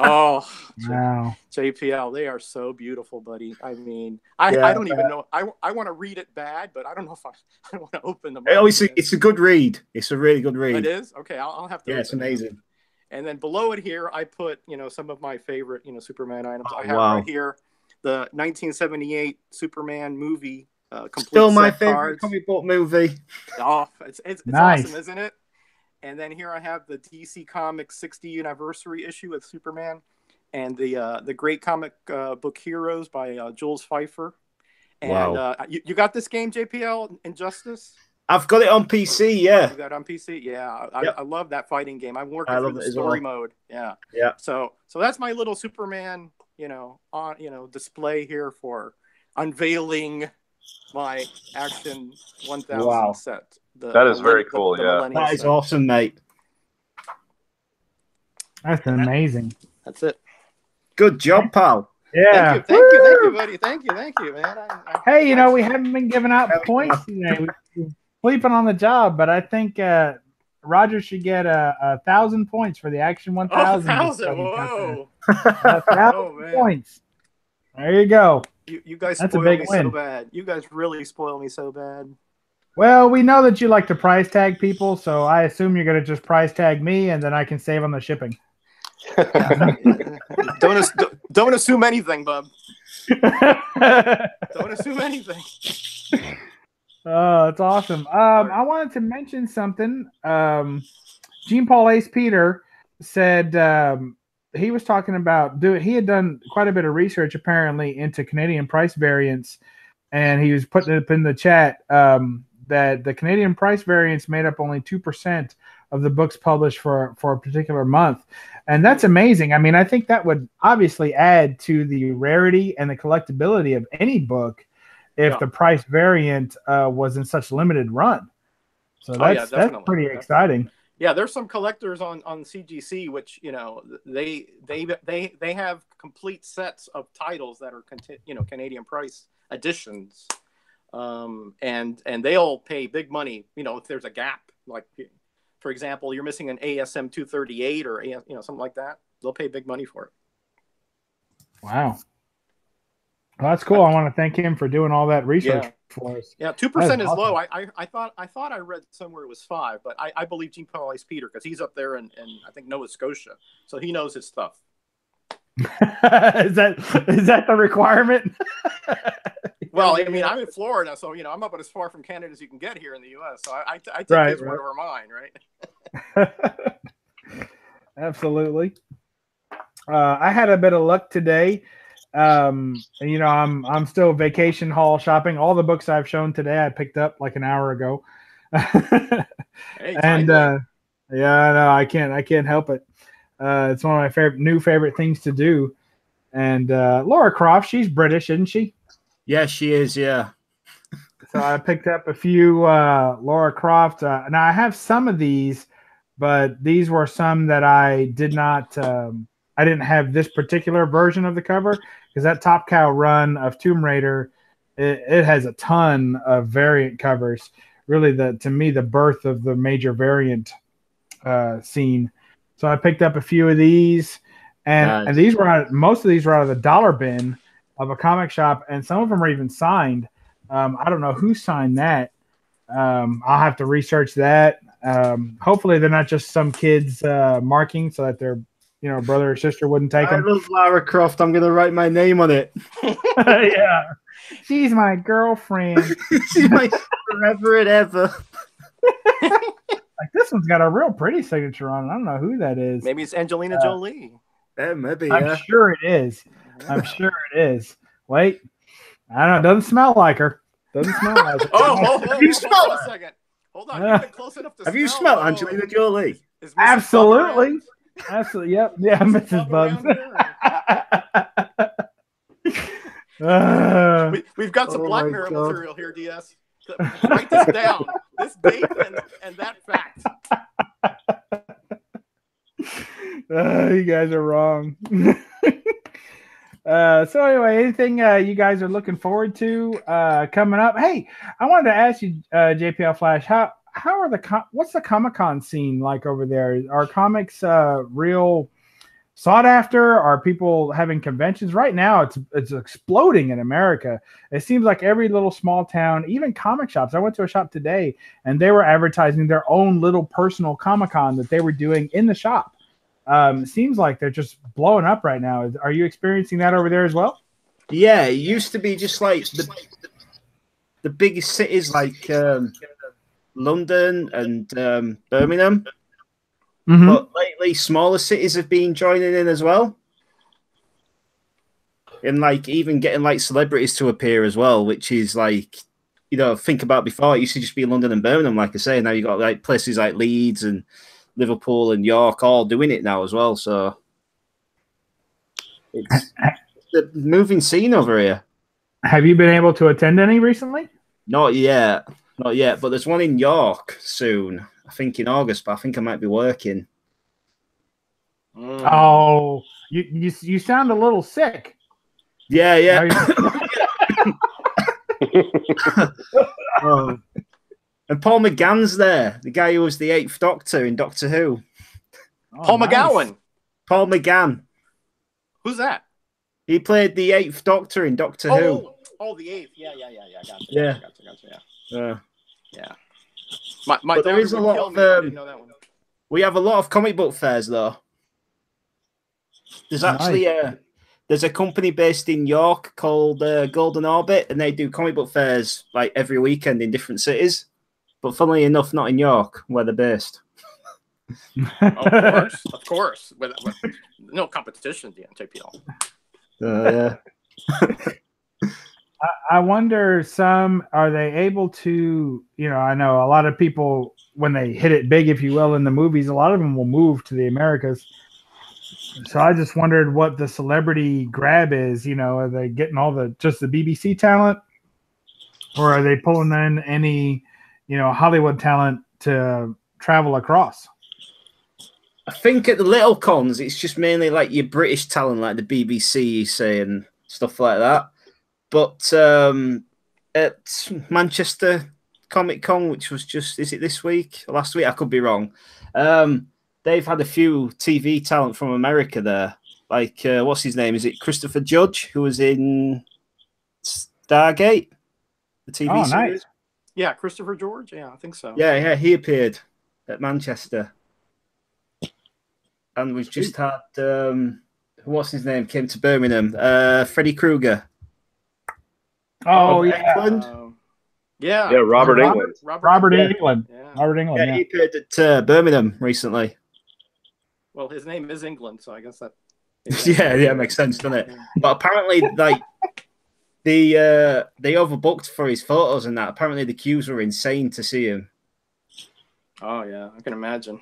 S2: Oh,
S1: wow.
S2: JPL, they are so beautiful, buddy. I mean, I don't even know. I want to read it bad, but I don't know if I want to open them.
S4: It's a good read. It's a really good read.
S2: It is? Okay, I'll have to.
S4: Yeah, it's amazing.
S2: And then below it here, I put, some of my favorite, Superman items. I have right here the 1978 Superman movie. Complete
S4: Still my favorite
S2: cards.
S4: comic book movie.
S2: Oh, it's
S1: nice.
S2: Awesome, isn't it? And then here I have the DC Comics 60th anniversary issue with Superman, and the great comic book Heroes by Jules Pfeiffer. And
S4: wow.
S2: You got this game, JPL, Injustice?
S4: I've got it on PC, yeah.
S2: You got it on PC? Yeah.
S4: Yep.
S2: I love that fighting game. I'm working through the story mode. Yeah.
S4: Yeah.
S2: So that's my little Superman, on display here for unveiling my Action 1000
S4: Wow.
S2: set.
S3: That is very cool, yeah.
S2: Millennial
S4: That is
S2: set.
S4: awesome, mate.
S1: That's amazing.
S2: That's it.
S4: Good job, pal.
S1: Yeah.
S2: Thank you, buddy. Thank you, man.
S1: Hey, you know, we haven't been giving out points today. We're sleeping on the job, but I think Roger should get 1,000 points for the Action 1000.
S2: 1,000. Whoa.
S1: 1,000 points. There you go.
S2: You guys
S1: That's a
S2: spoil
S1: big
S2: me
S1: win.
S2: so bad. You guys really spoil me so bad.
S1: Well, we know that you like to price tag people, so I assume you're going to just price tag me, and then I can save on the shipping.
S2: Don't assume anything, bub. Don't assume anything.
S1: Oh, it's awesome. I wanted to mention something. Jean Paul Ace Peter said he was talking about he had done quite a bit of research apparently into Canadian price variance, and he was putting it up in the chat that the Canadian price variance made up only 2% of the books published for a particular month. And that's amazing. I mean, I think that would obviously add to the rarity and the collectability of any book if the price variant was in such limited run. So that's pretty exciting.
S2: Yeah, there's some collectors on CGC which, you know, they have complete sets of titles that are Canadian price editions. And they'll pay big money, you know, if there's a gap, like for example, you're missing an ASM 238 or something like that. They'll pay big money for it.
S1: Wow. Well, that's cool. I want to thank him for doing all that research for us.
S2: Yeah, 2% is low. I thought I read somewhere it was 5, but I believe Jean Paul Ace Peter because he's up there in I think Nova Scotia, so he knows his stuff.
S1: Is that the requirement?
S2: Well, I mean, I'm in Florida, so you know I'm about as far from Canada as you can get here in the U.S. So I take his word over mine, right?
S1: Absolutely. I had a bit of luck today. You know, I'm still vacation haul shopping. All the books I've shown today, I picked up like an hour ago. And yeah, no, I can't help it. It's one of my new favorite things to do. And Laura Croft, she's British, isn't she?
S4: Yeah, she is. Yeah.
S1: So I picked up a few Laura Croft. Now I have some of these, but these were some that I did not. I didn't have this particular version of the cover because that Top Cow run of Tomb Raider, it has a ton of variant covers. Really, to me, the birth of the major variant scene. So I picked up a few of these, and these were most of these were out of the dollar bin of a comic shop, and some of them are even signed. I don't know who signed that. I'll have to research that. Hopefully, they're not just some kids marking so that their brother or sister wouldn't take them.
S4: I love Lara Croft. I'm gonna write my name on it.
S1: Yeah, she's my girlfriend.
S4: She's my forever and ever.
S1: Like this one's got a real pretty signature on it. I don't know who that is.
S2: Maybe it's Angelina Jolie.
S4: Yeah, maybe.
S1: I'm sure it is. I'm sure it is. Wait, I don't know. It doesn't smell like her. Doesn't smell like her.
S2: Have you smelled a second? Hold on. You've been close enough to
S4: Have you smelled Angelina Jolie?
S1: Absolutely. Absolutely. Yep. Yeah, Mrs. Bugs.
S2: We've got some Black Mirror material here, DS. Write this down. This date and that fact.
S1: You guys are wrong. So anyway, anything you guys are looking forward to coming up? Hey, I wanted to ask you, JPL Flash, how are what's the Comic-Con scene like over there? Are comics real sought after? Are people having conventions? Right now, it's exploding in America. It seems like every little small town, even comic shops. I went to a shop today, and they were advertising their own little personal Comic-Con that they were doing in the shop. It seems like they're just blowing up right now. Are you experiencing that over there as well?
S4: Yeah, it used to be just like the biggest cities like London and Birmingham. Mm-hmm. But lately, smaller cities have been joining in as well. And like even getting like celebrities to appear as well, which is like, think about before, it used to just be London and Birmingham, like I say. Now you got like places like Leeds and Liverpool and York all doing it now as well. So it's the moving scene over here.
S1: Have you been able to attend any recently?
S4: Not yet. Not yet. But there's one in York soon. I think in August, but I think I might be working.
S1: Oh, you sound a little sick.
S4: Yeah, yeah. And Paul McGann's there, the guy who was the 8th Doctor in Doctor Who.
S2: Oh, Paul McGowan.
S4: Paul McGann.
S2: Who's that?
S4: He played the 8th Doctor in Doctor Who.
S2: Oh, the 8th. Yeah. Gotcha.
S4: Yeah.
S2: Gotcha. Yeah. My
S4: but there is a lot of.
S2: I didn't know that one.
S4: We have a lot of comic book fairs, though. There's actually there's a company based in York called Golden Orbit, and they do comic book fairs like every weekend in different cities. But funnily enough, not in York, where they're based.
S2: Of course. With no competition, the NTPL.
S4: Yeah.
S1: I wonder, are they able to, I know a lot of people, when they hit it big, if you will, in the movies, a lot of them will move to the Americas. So I just wondered what the celebrity grab is. Are they getting just the BBC talent, or are they pulling in any, Hollywood talent to travel across?
S4: I think at the little cons, it's just mainly like your British talent, like the BBC, you say, and stuff like that. But at Manchester Comic Con, which was is it this week or last week? I could be wrong. They've had a few TV talent from America there. Like, what's his name? Is it Christopher Judge, who was in Stargate, the TV series? Nice.
S2: Yeah, Christopher George. Yeah, I think so.
S4: Yeah, he appeared at Manchester. And we've just had, what's his name, came to Birmingham? Freddy Krueger.
S1: Oh, yeah.
S2: Yeah,
S3: Robert Englund.
S1: Robert Englund. Yeah. Robert Englund.
S4: Yeah, he appeared at Birmingham recently.
S2: Well, his name is England, so I guess that.
S4: yeah, makes sense, doesn't it? But apparently, like they overbooked for his photos and that. Apparently, the queues were insane to see him.
S2: Oh yeah, I can imagine.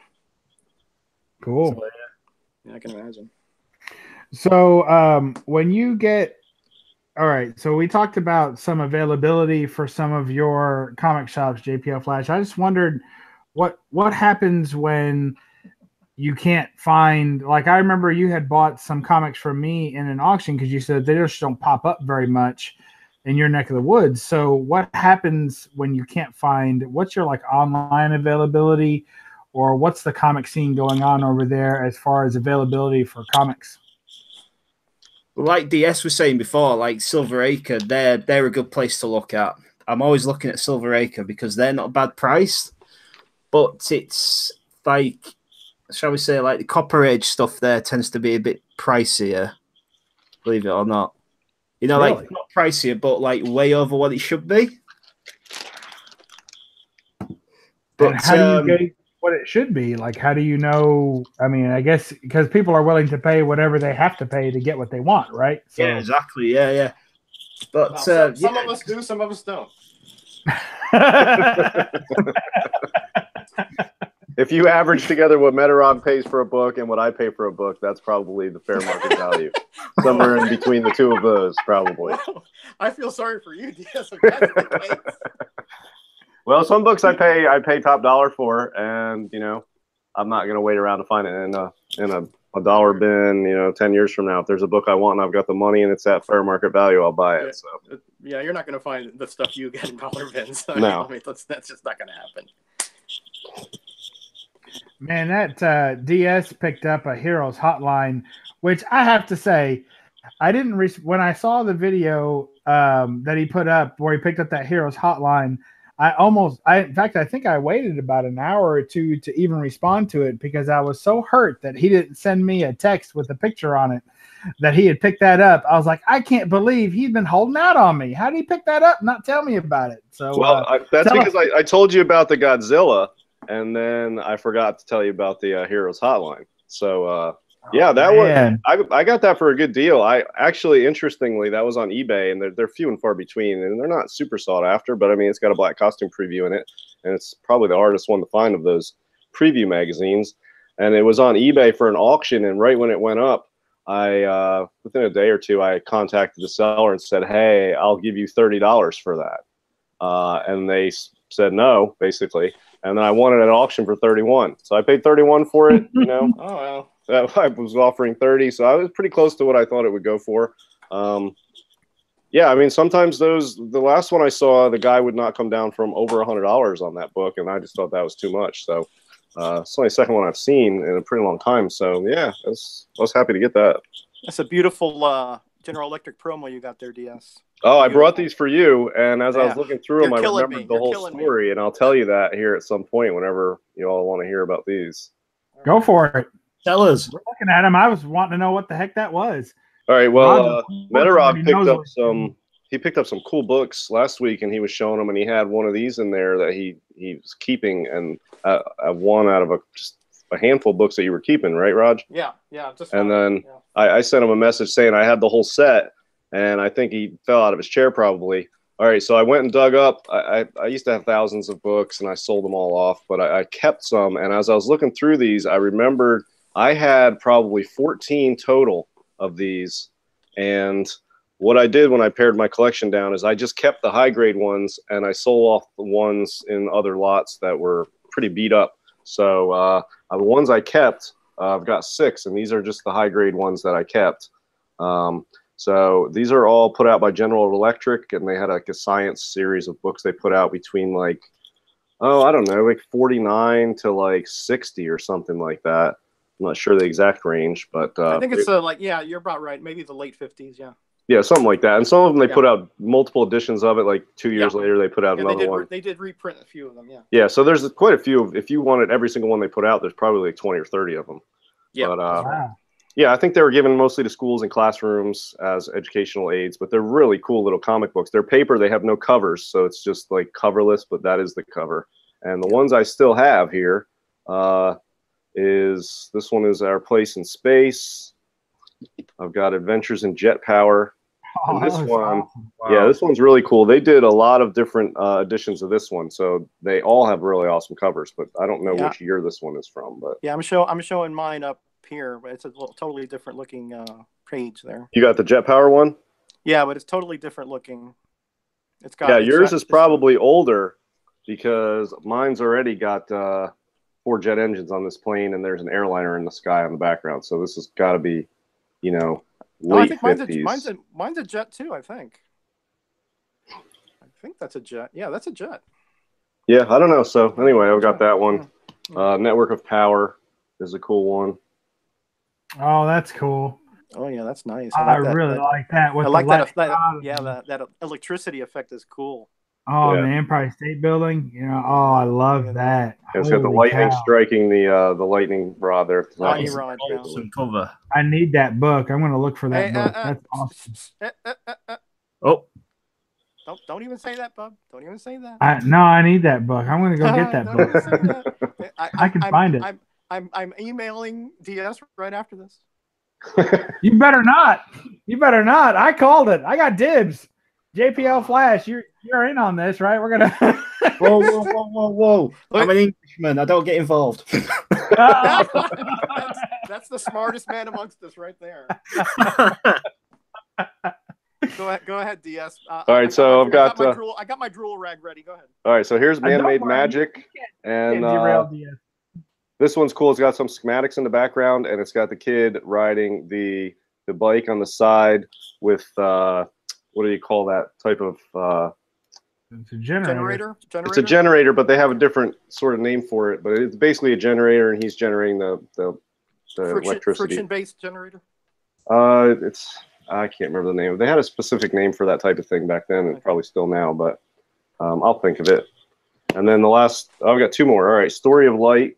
S1: Cool.
S2: So, yeah, I can imagine.
S1: So, when you get, all right. So we talked about some availability for some of your comic shops, JPL Flash. I just wondered what happens when you can't find, like, I remember you had bought some comics from me in an auction because you said they just don't pop up very much in your neck of the woods. So what happens when you can't find, what's your like online availability, or what's the comic scene going on over there as far as availability for comics?
S4: Like DS was saying before, like Silver Acre, they're a good place to look at. I'm always looking at Silver Acre because they're not a bad price, but it's like, shall we say, like the Copper Age stuff there tends to be a bit pricier, believe it or not. Really? Like not pricier, but like way over what it should be.
S1: But and how do you gauge what it should be? Like, how do you know? I mean, I guess because people are willing to pay whatever they have to pay to get what they want, right?
S4: So, yeah, exactly. Yeah. But
S2: well, some of us do, some of us don't.
S3: If you average together what Metarog pays for a book and what I pay for a book, that's probably the fair market value. Somewhere in between the two of those, probably.
S2: Well, I feel sorry for you, Diaz. If that's the case.
S3: Well, some books I pay top dollar for, and I'm not going to wait around to find it in a dollar bin. 10 years from now, if there's a book I want and I've got the money and it's at fair market value, I'll buy it. So
S2: yeah, you're not going to find the stuff you get in dollar bins.
S3: No,
S2: I mean, that's just not going to happen.
S1: Man, that DS picked up a Heroes Hotline, which I have to say, I didn't when I saw the video that he put up where he picked up that Heroes Hotline. In fact, I think I waited about an hour or two to even respond to it because I was so hurt that he didn't send me a text with a picture on it that he had picked that up. I was like, I can't believe he's been holding out on me. How did he pick that up and not tell me about it? So,
S3: that's because I told you about the Godzilla, and then I forgot to tell you about the Heroes Hotline. So, yeah, I got that for a good deal. I actually, interestingly, that was on eBay, and they're few and far between, and they're not super sought after. But I mean, it's got a black costume preview in it, and it's probably the hardest one to find of those preview magazines. And it was on eBay for an auction, and right when it went up, within a day or two, I contacted the seller and said, "Hey, I'll give you $30 for that," and they said no, basically. And then I won it at auction for 31. So I paid 31 for it. You know,
S2: Oh well.
S3: I was offering 30, so I was pretty close to what I thought it would go for. Yeah, I mean, sometimes the last one I saw, the guy would not come down from over $100 on that book, and I just thought that was too much. So it's only the second one I've seen in a pretty long time. So yeah, I was happy to get that.
S2: That's a beautiful General Electric promo you got there, DS.
S3: Oh, I brought these for you, and as I was
S2: Yeah.
S3: looking through them, I
S2: You're killing
S3: remembered
S2: me.
S3: the
S2: You're
S3: whole
S2: killing me.
S3: story, and I'll tell you that here at some point whenever you all want to hear about these.
S1: Go for it.
S4: Tell us.
S1: We're looking at him. I was wanting to know what the heck that was.
S3: All right, well, Metarog
S1: already knows
S3: picked up
S1: what-
S3: some. He picked up some cool books last week, and he was showing them, and he had one of these in there that he was keeping, and one out of just a handful of books that you were keeping, right, Raj?
S2: Yeah.
S3: And then I sent him a message saying I had the whole set, and I think he fell out of his chair probably. All right, so I went and dug up. I used to have thousands of books, and I sold them all off, but I kept some. And as I was looking through these, I remembered I had probably 14 total of these. And what I did when I pared my collection down is I just kept the high-grade ones, and I sold off the ones in other lots that were pretty beat up. So the ones I kept, I've got 6, and these are just the high-grade ones that I kept. So these are all put out by General Electric, and they had like a science series of books they put out between like, I don't know, like 49 to like 60 or something like that. I'm not sure the exact range, but
S2: I think it's you're about right. Maybe the late 50s. Yeah.
S3: Yeah, something like that. And some of them they put out multiple editions of it. Like 2 years later, they put out another one.
S2: They did reprint a few of them. Yeah.
S3: Yeah, so there's quite a few. If you wanted every single one they put out, there's probably like 20 or 30 of them.
S2: Yeah.
S3: But
S1: Wow.
S3: yeah, I think they were given mostly to schools and classrooms as educational aids. But they're really cool little comic books. They're paper. They have no covers, so it's just like coverless. But that is the cover. And the ones I still have here is this one is Our Place in Space. I've got Adventures in Jet Power.
S1: Oh,
S3: And this
S1: that was
S3: one,
S1: awesome. Wow.
S3: yeah, this one's really cool. They did a lot of different editions of this one, so they all have really awesome covers. But I don't know which year this one is from. But
S2: yeah, I'm showing mine up here, but it's a totally different looking page there.
S3: you got the Jet Power one?
S2: Yeah, but it's totally different looking. It's got
S3: Yours is probably older because mine's already got 4 jet engines on this plane, and there's an airliner in the sky on the background. So this has got to be, late
S2: I think
S3: 50s.
S2: mine's a jet too. I think that's a jet. Yeah, that's a jet.
S3: Yeah, I don't know. So anyway, I've got that one. Network of Power is a cool one.
S1: Oh, that's cool.
S2: Oh yeah, that's nice.
S1: I really like that.
S2: I like that. That electricity effect is cool.
S1: Oh,
S3: Yeah.
S1: the Empire State Building. I love that.
S3: It's got the
S1: Holy
S3: lightning
S1: cow.
S3: striking the lightning rod there.
S2: Lightning rod, yeah.
S4: Awesome cover.
S1: I need that book. I'm going to look for that
S2: Hey,
S1: book. That's awesome.
S4: Oh,
S2: Don't even say that, bub. Don't even say that.
S1: No, I need that book. I'm going to go get that
S2: Don't even
S1: book.
S2: say that.
S1: I can find it.
S2: I'm emailing DS right after this.
S1: You better not. You better not. I called it. I got dibs. JPL Flash, you're in on this, right? We're gonna.
S4: whoa! I'm an Englishman. I don't get involved.
S2: That's the smartest man amongst us, right there. Go ahead, DS.
S3: All right, so I
S2: got my drool rag ready. Go ahead.
S3: All right, so here's Man-Made
S1: Don't worry.
S3: Magic, and
S1: Derail DS.
S3: this one's cool. It's got some schematics in the background, and it's got the kid riding the bike on the side with what do you call that type of?
S1: It's a generator.
S3: It's a generator, but they have a different sort of name for it. But it's basically a generator, and he's generating the electricity.
S2: Friction-based generator.
S3: I can't remember the name. They had a specific name for that type of thing back then, and probably still now. But I'll think of it. And then I've got 2 more. All right, Story of Light,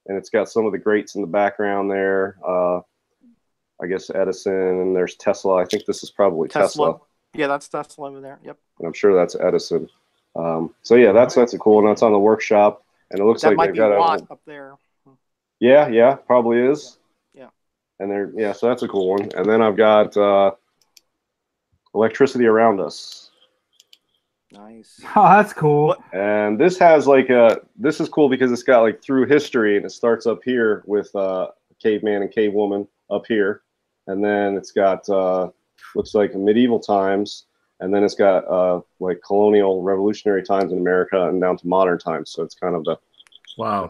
S3: and it's got some of the greats in the background there. I guess Edison, and there's Tesla. I think this is probably Tesla.
S2: Yeah, that's Tesla over there. Yep.
S3: And I'm sure that's Edison. So yeah, that's a cool one. That's on the workshop, and it looks
S2: That
S3: like
S2: might
S3: they've
S2: be
S3: got
S2: Watt up there.
S3: Yeah, probably is.
S2: Yeah.
S3: And so that's a cool one. And then I've got Electricity Around Us.
S2: Nice.
S1: Oh, that's cool.
S3: And this has this is cool because it's got like through history, and it starts up here with caveman and cavewoman up here. and then it's got looks like medieval times, and then it's got like colonial revolutionary times in America and down to modern times. So it's kind of the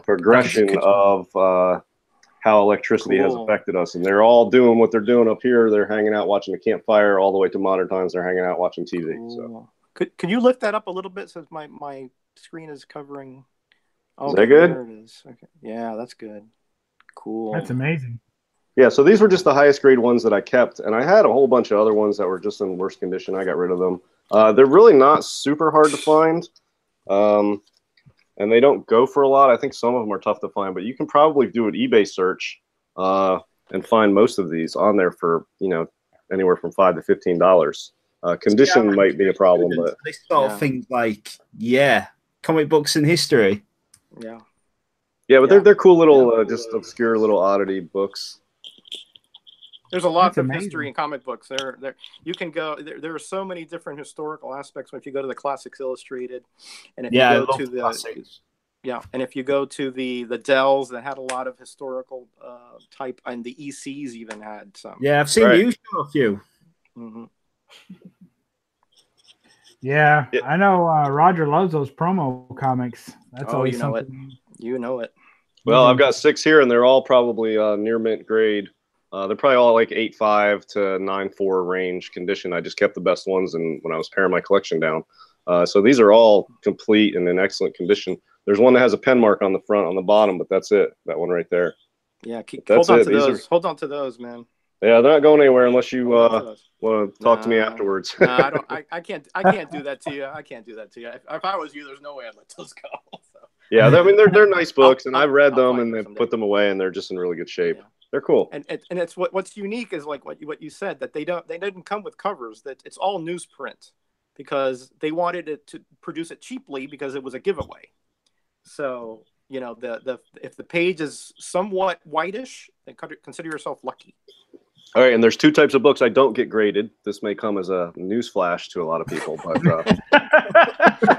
S3: progression of how electricity has affected us. And they're all doing what they're doing up here. They're hanging out watching the campfire, all the way to modern times. They're hanging out watching TV.
S2: Cool. So could you lift that up a little bit since my screen is covering?
S3: Okay, is that good?
S2: There it is. Okay. Yeah, that's good. Cool.
S1: That's amazing.
S3: Yeah, so these were just the highest grade ones that I kept, and I had a whole bunch of other ones that were just in worse condition. I got rid of them. They're really not super hard to find, and they don't go for a lot. I think some of them are tough to find, but you can probably do an eBay search and find most of these on there for, you know, anywhere from $5 to $15. Condition might be a problem, but
S4: they sort of things like comic books in history.
S3: Yeah, but they're cool little just obscure little oddity books.
S2: There's a lot of history in comic books. You can go. There are so many different historical aspects. If you go to the Classics Illustrated, and if you go to the classics. And if you go to the Dells that had a lot of historical type, and the ECs even had some.
S4: Yeah, I've seen you show a few.
S2: Mm-hmm.
S1: Yeah, I know Roger loves those promo comics. That's always something.
S2: You know it.
S3: Well, I've got 6 here, and they're all probably near mint grade. They're probably all like 8.5 to 9.4 range condition. I just kept the best ones and when I was paring my collection down. So these are all complete and in excellent condition. There's one that has a pen mark on the front, on the bottom, but that's it. That one right there.
S2: Yeah, hold on to those. Hold on to those, man.
S3: Yeah, they're not going anywhere unless you want to talk to me afterwards.
S2: No, I don't. I can't do that to you. I can't do that to you. If I was you, there's no way I'd let those go. So.
S3: Yeah, I mean they're nice books, and I've read them, and they've put them away, and they're just in really good shape. Yeah. They're cool.
S2: And it's what's unique is like what you said, that they didn't come with covers. That it's all newsprint because they wanted it to produce it cheaply because it was a giveaway. So you know if the page is somewhat whitish, then consider yourself lucky.
S3: All right, and there's 2 types of books I don't get graded. This may come as a newsflash to a lot of people, but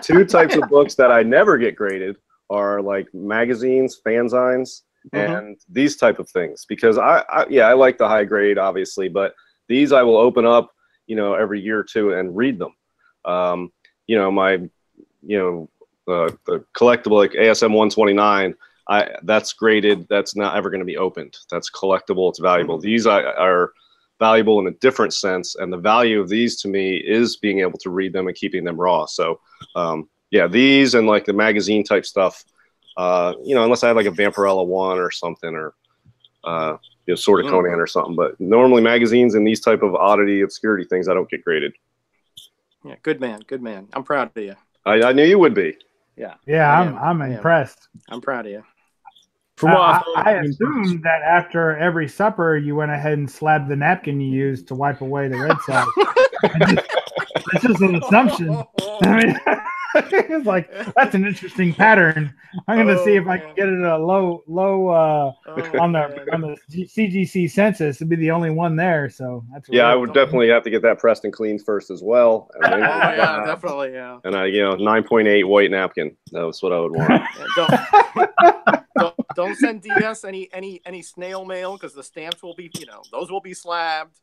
S3: 2 types of books that I never get graded are like magazines, fanzines, and these type of things. Because I like the high grade, obviously, but these I will open up, you know, every year or 2 and read them. You know, the collectible like ASM 129. That's graded. That's not ever going to be opened. That's collectible. It's valuable. These are valuable in a different sense, and the value of these to me is being able to read them and keeping them raw. So, yeah, these and like the magazine type stuff. You know, unless I had like a Vampirella 1 or something, or you know, Sword of Conan or something. But normally magazines and these type of oddity, obscurity things, I don't get graded.
S2: Yeah, good man, good man. I'm proud of you.
S3: I knew you would be.
S1: Yeah, I'm impressed.
S2: I'm proud of you.
S1: I assumed that after every supper, you went ahead and slabbed the napkin you used to wipe away the red sauce. It's just an assumption. I mean, it's like, that's an interesting pattern. I'm going to see if I can get it a low on the CGC census. It'd be the only one there. So that's
S3: I would definitely have to get that pressed and cleaned first as well. And then,
S2: definitely, yeah.
S3: And 9.8 white napkin. That's what I would want.
S2: Don't send DS any snail mail, because the stamps will be, those will be slabbed.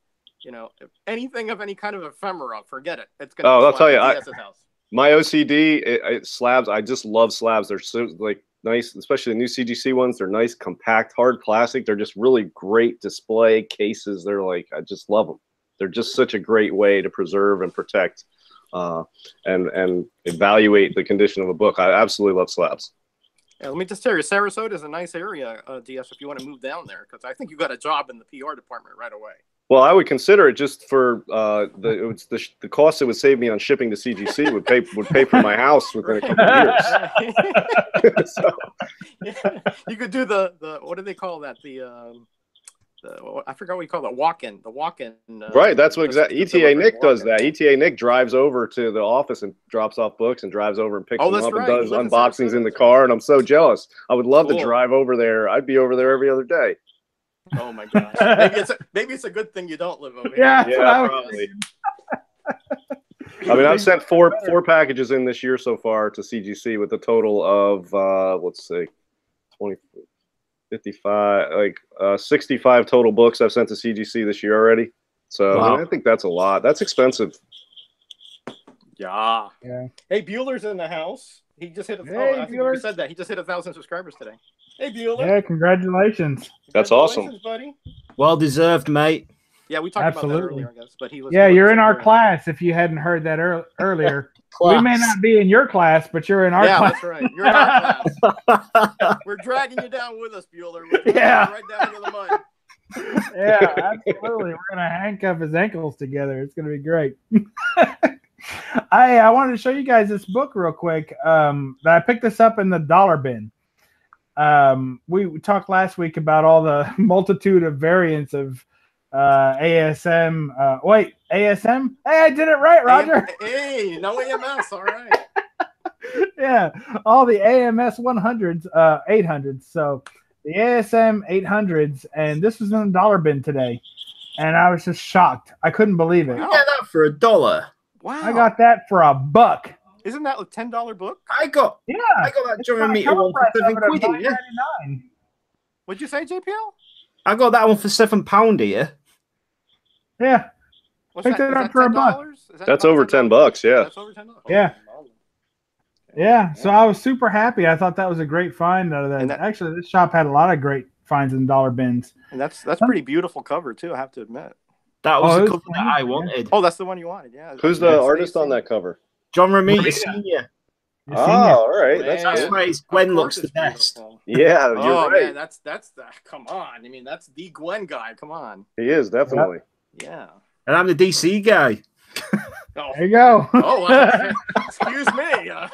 S2: If anything of any kind of ephemera, forget it. It's gonna.
S3: I'll tell you,
S2: DS's house.
S3: My OCD, it slabs. I just love slabs. They're so like nice, especially the new CGC ones. They're nice, compact, hard plastic. They're just really great display cases. They're like, I just love them. They're just such a great way to preserve and protect and evaluate the condition of a book. I absolutely love slabs.
S2: Yeah, let me just tell you, Sarasota is a nice area, DS, if you want to move down there, because I think you got a job in the PR department right away.
S3: Well, I would consider it just for the cost it would save me on shipping to CGC would pay for my house within a couple of years. So.
S2: Yeah, you could do the what do they call that? I forgot what you call it. The walk-in.
S3: Right, that's what exactly. ETA Nick does that. ETA Nick drives over to the office and drops off books and drives over and picks them up and does unboxings in the car. And I'm so jealous. I would love to drive over there. I'd be over there every other day.
S2: Oh my gosh. Maybe it's a good thing you don't live over here.
S3: Yeah, probably. I mean, I've sent four packages in this year so far to CGC with a total of let's see, 20. 55, like 65 total books I've sent to CGC this year already. So
S4: Wow.
S3: I mean, I think that's a lot. That's expensive.
S2: Yeah.
S1: Yeah.
S2: Hey, Bueller's in the house. He just hit.
S1: Hey,
S2: I think
S1: Bueller.
S2: we said that. He just hit 1,000 subscribers today. Hey, Bueller.
S1: Yeah, congratulations.
S3: That's awesome.
S2: Congratulations, buddy.
S4: Well deserved, mate.
S2: Yeah, we talked about that
S1: Absolutely.
S2: earlier, I guess. But he was.
S1: Yeah,
S2: he
S1: you're
S2: was
S1: in our
S2: very-
S1: class. If you hadn't heard that earlier, we
S4: Class.
S1: may not be in your class, but you're in our
S2: Yeah,
S1: class.
S2: that's right. You're in our class. We're dragging you down with us, Bueller. We're dragging
S1: Yeah.
S2: you right down into the mud.
S1: Yeah, absolutely. We're gonna handcuff his ankles together. It's gonna be great. I wanted to show you guys this book real quick. That I picked this up in the dollar bin. We talked last week about all the multitude of variants of ASM. ASM? Hey, I did it right, Roger.
S2: Hey, no AMS. All right.
S1: Yeah, all the AMS 100s, 800s. So the ASM 800s, and this was in the dollar bin today, and I was just shocked. I couldn't believe it.
S4: You get that for $1.
S2: Wow.
S1: I got that for $1.
S2: Isn't that a $10 book?
S4: I got
S1: Yeah,
S4: that John Meter one for £7 quid here.
S1: $9.99.
S2: What'd you say, JPL?
S4: I got that one for £7 here.
S1: Yeah,
S2: What's
S1: Picked
S2: that?
S1: it
S2: Is
S1: up
S2: that
S1: for
S2: $10? Is that
S3: That's
S2: about
S3: over $10, yeah.
S2: That's over $10.
S1: Yeah. yeah. So I was super happy. I thought that was a great find.
S2: And that-
S1: Actually, this shop had a lot of great finds in dollar bins.
S2: And that's pretty beautiful cover too, I have to admit.
S4: That was
S1: Oh,
S4: the
S1: it was
S4: cover that
S1: clean,
S4: I
S1: yeah.
S4: wanted.
S2: Oh, that's the one you wanted, yeah.
S3: Who's
S2: Yeah,
S3: the
S2: it's
S3: artist on
S2: Stacy.
S3: that cover?
S4: John Romita
S2: Romita.
S4: Sr.
S1: You
S3: Oh,
S1: seen it?
S3: all right. That's
S2: Man.
S4: That's
S3: good.
S4: why his
S2: Of
S4: Gwen
S2: course
S4: looks the
S2: it's
S4: best.
S2: beautiful.
S3: Yeah, you're
S2: Oh
S3: right.
S2: man, that's the come on. I mean, that's the Gwen guy. Come on.
S3: He is, definitely.
S2: Yeah.
S4: And I'm the DC guy.
S2: Oh,
S1: There you go.
S2: oh excuse me.
S1: Yeah.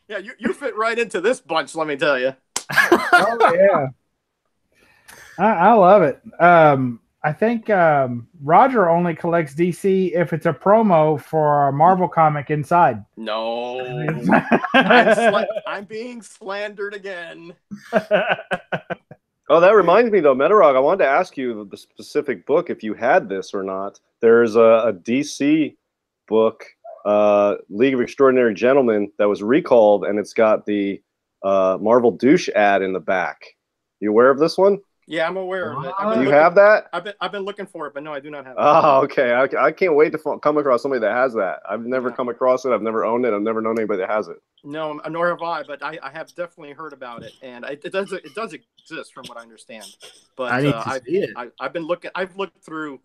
S2: Yeah, you fit right into this bunch, let me tell you.
S1: Oh yeah. I love it. I think Roger only collects DC if it's a promo for a Marvel comic inside.
S2: No.
S1: I'm
S2: I'm being slandered again.
S3: Oh, that reminds me, though, Metarog, I wanted to ask you the specific book, if you had this or not. There's a DC book, League of Extraordinary Gentlemen, that was recalled, and it's got the Marvel douche ad in the back. You aware of this one?
S2: Yeah, I'm aware of it.
S3: Do you have that?
S2: I've been looking for it, but no, I do not have it.
S3: Oh, okay. I can't wait to come across somebody that has that. I've never come across it. I've never owned it. I've never known anybody that has it.
S2: No, nor have I, but I have definitely heard about it, and it does exist from what I understand. But
S4: I need to see it.
S2: I've been looking. I've looked through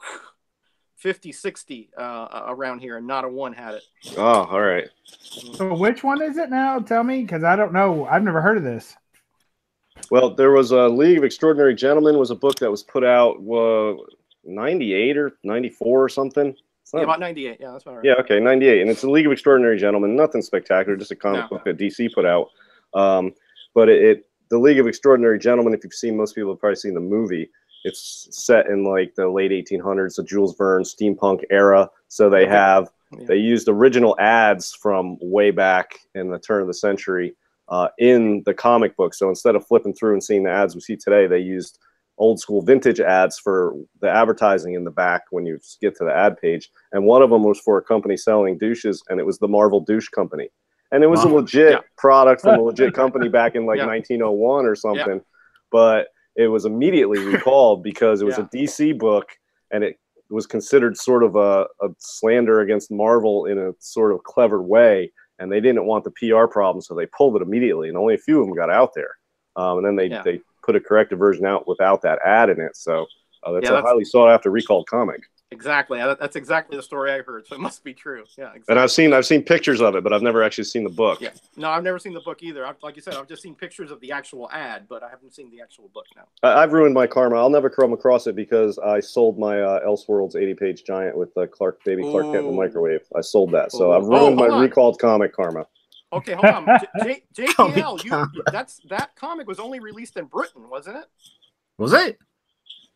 S2: 50, 60 around here, and not a one had it.
S3: Oh, all right.
S1: So which one is it now? Tell me, because I don't know. I've never heard of this.
S3: Well, there was a League of Extraordinary Gentlemen was a book that was put out 98 or 94 or something.
S2: Yeah, about 98. Yeah, that's about right.
S3: Yeah, okay, 98. And it's a League of Extraordinary Gentlemen. Nothing spectacular, just a comic book that DC put out. But the League of Extraordinary Gentlemen, if you've seen, most people have probably seen the movie. It's set in like the late 1800s, the Jules Verne steampunk era. So they they used original ads from way back in the turn of the century in the comic book. So instead of flipping through and seeing the ads we see today, they used old school vintage ads for the advertising in the back when you get to the ad page. And one of them was for a company selling douches, and it was the Marvel Douche Company. And it was a legit product from a legit company back in like 1901 or something. But it was immediately recalled because it was a DC book, and it was considered sort of a slander against Marvel in a sort of clever way. And they didn't want the PR problem, so they pulled it immediately. And only a few of them got out there. And then they put a corrected version out without that ad in it. So that's a highly sought after recalled comic.
S2: Exactly. That's exactly the story I heard. So it must be true. Yeah. Exactly.
S3: And I've seen pictures of it, but I've never actually seen the book.
S2: Yeah. No, I've never seen the book either. Like you said, I've just seen pictures of the actual ad, but I haven't seen the actual book now.
S3: I've ruined my karma. I'll never come across it because I sold my Elseworlds 80-page giant with Clark Kent in the microwave. I sold that, so I've ruined my recalled comic karma.
S2: Okay, hold on. JPL, that comic was only released in Britain, wasn't it?
S4: Was it?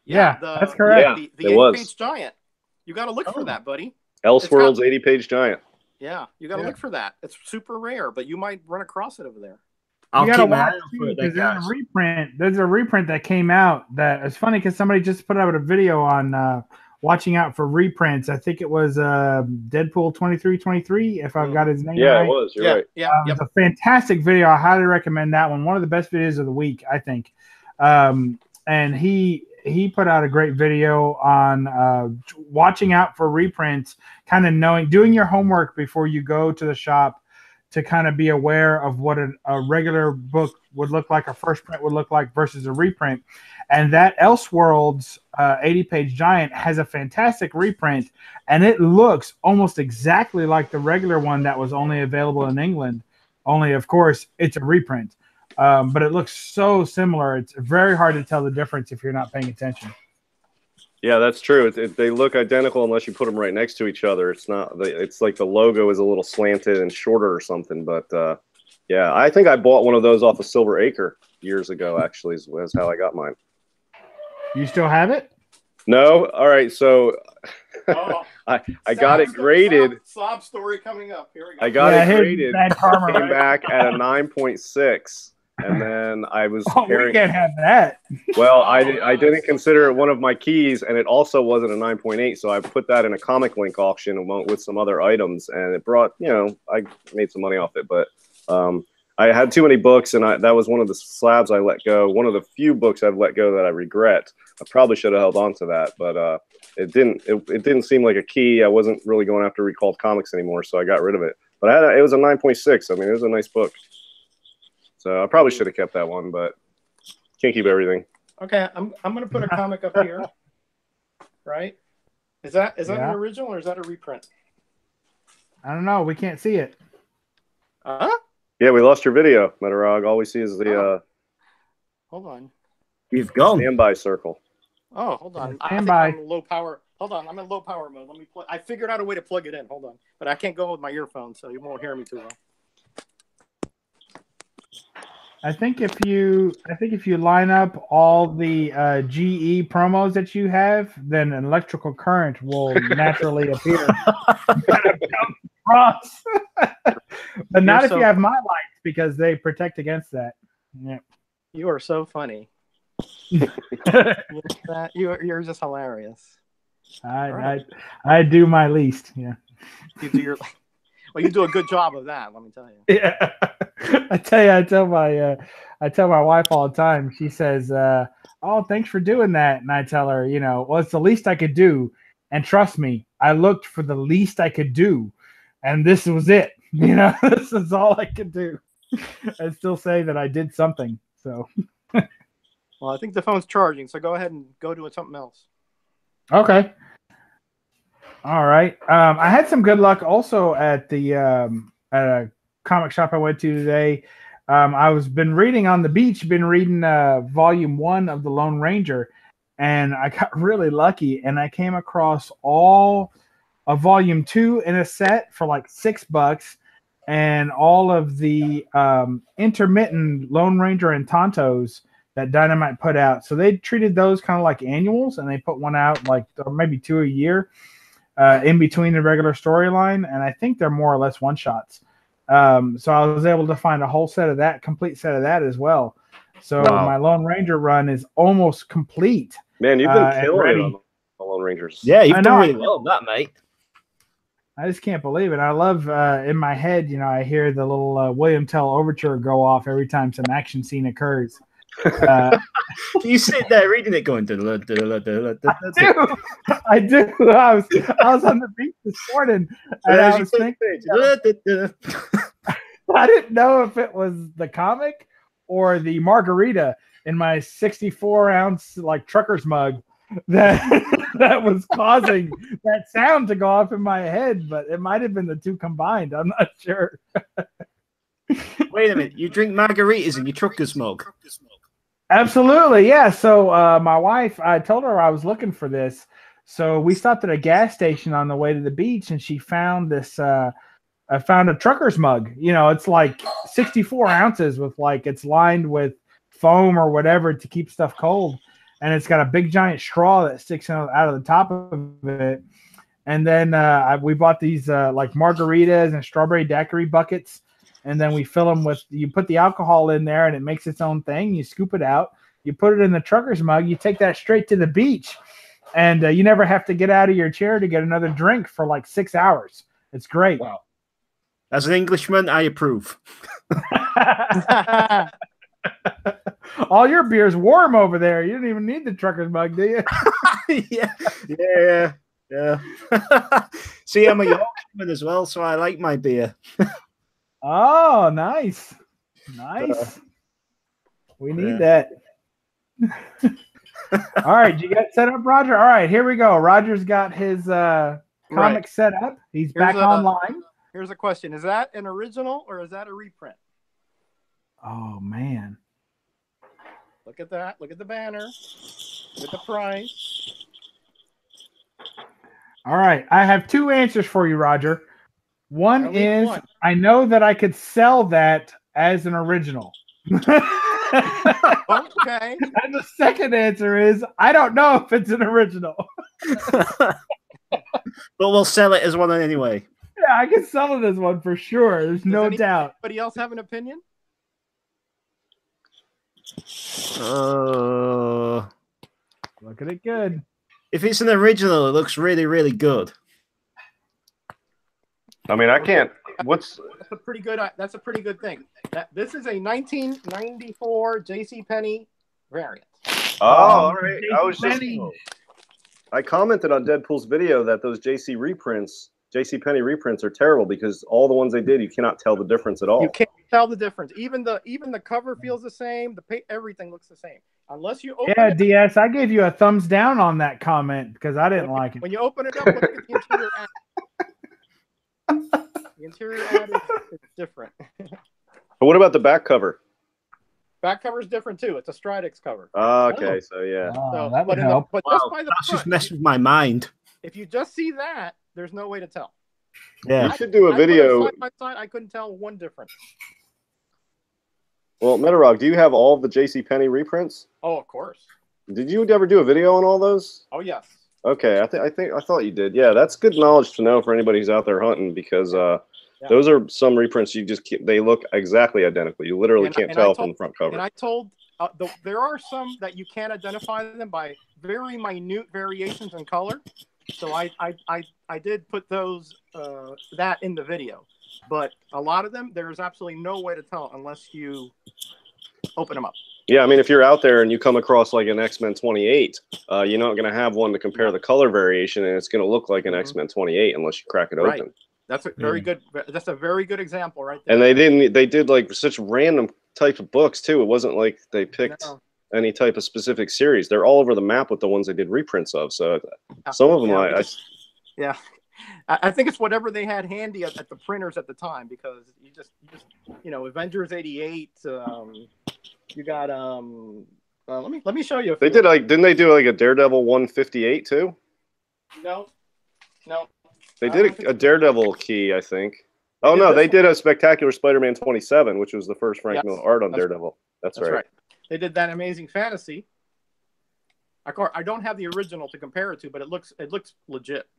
S1: Yeah, that's correct.
S3: Yeah,
S2: the 80-page giant. You got to look for that, buddy.
S3: Elseworlds 80-page giant.
S2: Yeah, you got to look for that. It's super rare, but you might run across it over there.
S4: I'll
S1: you gotta
S4: keep my
S1: watch
S4: eye out
S1: too,
S4: for it.
S1: there's a reprint. There's a reprint that came out that it's funny because somebody just put out a video on watching out for reprints. I think it was Deadpool 2323, if I've got his name
S3: Yeah,
S1: right.
S3: it was. You're right.
S2: Yeah,
S1: It's a fantastic video. I highly recommend that one. One of the best videos of the week, I think. And he put out a great video on watching out for reprints, kind of doing your homework before you go to the shop to kind of be aware of what a regular book would look like, a first print would look like versus a reprint. And that Elseworlds 80-page giant has a fantastic reprint, and it looks almost exactly like the regular one that was only available in England. Only, of course, it's a reprint. But it looks so similar. It's very hard to tell the difference if you're not paying attention.
S3: Yeah, that's true. They look identical unless you put them right next to each other. It's not. It's like the logo is a little slanted and shorter or something. But yeah, I think I bought one of those off of Silver Acre years ago. Actually, is how I got mine.
S1: You still have it?
S3: No. All right. So I got it graded.
S2: Sob story coming up. Here we go.
S3: I got it graded.
S1: Bad karma,
S3: Came
S1: right?
S3: back at a 9.6. And then I was
S1: we can't have that.
S3: Well, I didn't consider it one of my keys, and it also wasn't a 9.8, so I put that in a Comic Link auction with some other items, and it brought, I made some money off it, but I had too many books, and that was one of the slabs I let go. One of the few books I've let go that I regret. I probably should have held on to that, but it didn't seem like a key. I wasn't really going after Recalled Comics anymore, so I got rid of it. But it was a 9.6. I mean, it was a nice book. So I probably should have kept that one, but can't keep everything.
S2: Okay, I'm gonna put a comic up here. Right? Is that an original or is that a reprint?
S1: I don't know. We can't see it.
S3: Yeah, we lost your video, Metarog. All we see is the
S2: Hold on.
S4: You've gone.
S3: Standby circle.
S2: Oh, hold on. I think
S1: Standby.
S2: I'm low power. Hold on, I'm in low power mode. Let me I figured out a way to plug it in. Hold on. But I can't go with my earphones, so you won't hear me too well.
S1: I think if you line up all the GE promos that you have, then an electrical current will naturally appear. Cross. But not if you have my lights, because they protect against that. Yeah.
S2: You are so funny. You're just hilarious.
S1: I do my least. Yeah.
S2: You do your. Well, you do a good job of that. Let me tell you.
S1: Yeah. I tell my wife all the time. She says, "Oh, thanks for doing that." And I tell her, well, it's the least I could do. And trust me, I looked for the least I could do, and this was it. This is all I could do. I still say that I did something. So.
S2: Well, I think the phone's charging, so go ahead and go to something else. Okay.
S1: All right. I had some good luck also at a comic shop I went to today. I been reading on the beach, been reading volume 1 of the Lone Ranger, and I got really lucky, and I came across all of volume 2 in a set for like $6, and all of the intermittent Lone Ranger and Tontos that Dynamite put out. So they treated those kind of like annuals, and they put one out or maybe 2 a year in between the regular storyline, and I think they're more or less one-shots. So I was able to find a whole complete set of that as well. So my Lone Ranger run is almost complete.
S3: Man, you've been killing it on the Lone Rangers.
S4: Yeah, you've done really well on that, mate.
S1: I just can't believe it. I love in my head, I hear the little William Tell overture go off every time some action scene occurs.
S4: You sit there reading it going
S1: I do. I was on the beach this morning, and I was thinking, I didn't know if it was the comic or the margarita in my 64-ounce trucker's mug that was causing that sound to go off in my head, but it might have been the two combined. I'm not sure.
S4: Wait a minute, you drink margaritas in your trucker's mug?
S1: Absolutely, yeah. So my wife, I told her I was looking for this. So we stopped at a gas station on the way to the beach, and she found this. I found a trucker's mug. It's like 64 ounces with it's lined with foam or whatever to keep stuff cold, and it's got a big giant straw that sticks out of the top of it. And then we bought these margaritas and strawberry daiquiri buckets. And then we fill them with, you put the alcohol in there and it makes its own thing. You scoop it out, you put it in the trucker's mug, you take that straight to the beach. and you never have to get out of your chair to get another drink for like 6 hours. It's great.
S4: Wow. As an Englishman, I approve.
S1: All your beer's warm over there. You don't even need the trucker's mug, do you?
S4: yeah. See, I'm a Yorkshireman as well, so I like my beer.
S1: Oh, nice. We need that. All right, you got set up, Roger? All right, here we go. Roger's got his comic set up. He's back online.
S2: Here's a question. Is that an original or is that a reprint?
S1: Oh, man.
S2: Look at that. Look at the banner. Look at the price.
S1: All right. I have 2 answers for you, Roger. One is I know that I could sell that as an original.
S2: Okay.
S1: And the second answer is I don't know if it's an original.
S4: But we'll sell it as one anyway.
S1: Yeah, I can sell it as one for sure. There's no doubt.
S2: Anybody else have an opinion?
S1: Look at it good.
S4: If it's an original, it looks really, really good.
S3: I mean, I can't. That's
S2: a pretty good thing. This is a 1994 JCPenney variant.
S3: Oh, all right. I commented on Deadpool's video that those JCPenney reprints are terrible because all the ones they did, you cannot tell the difference at all.
S2: You can't tell the difference. Even the cover feels the same. Everything looks the same. Unless you open it.
S1: DS, I gave you a thumbs down on that comment because I didn't like it.
S2: When you open it up, look at the interior ad. The interior ad is different.
S3: But what about the back cover?
S2: Back cover is different too. It's a Stridex cover.
S3: Okay, so yeah.
S1: That would help.
S2: But just by the
S4: that's just messed with my mind.
S2: If you just see that, there's no way to tell.
S4: Yeah,
S3: we should do a video.
S2: Side by side, I couldn't tell one difference.
S3: Well, Metarog, do you have all of the JCPenney reprints?
S2: Oh, of course.
S3: Did you ever do a video on all those?
S2: Oh, yes.
S3: Okay, I thought you did. Yeah, that's good knowledge to know for anybody who's out there hunting because those are some reprints they look exactly identical. You literally can't tell from the front cover.
S2: And I told there are some that you can't identify them by very minute variations in color. So I did put those that in the video, but a lot of them there's absolutely no way to tell unless you open them up.
S3: Yeah, I mean, if you're out there and you come across like an X-Men 28, you're not going to have one to compare the color variation, and it's going to look like an X-Men 28 unless you crack it open.
S2: That's a very good. That's a very good example, right there.
S3: And they did like such random type of books too. It wasn't like they picked any type of specific series. They're all over the map with the ones they did reprints of. So some of them,
S2: I think it's whatever they had handy at the printers at the time because you just Avengers 88. You got let me show you.
S3: They did didn't they do like a Daredevil 158 too?
S2: No.
S3: They did a Daredevil key, I think. Oh no, they did a Spectacular Spider-Man 27, which was the first Frank Miller art on Daredevil. That's right.
S2: They did that Amazing Fantasy. I don't have the original to compare it to, but it looks legit.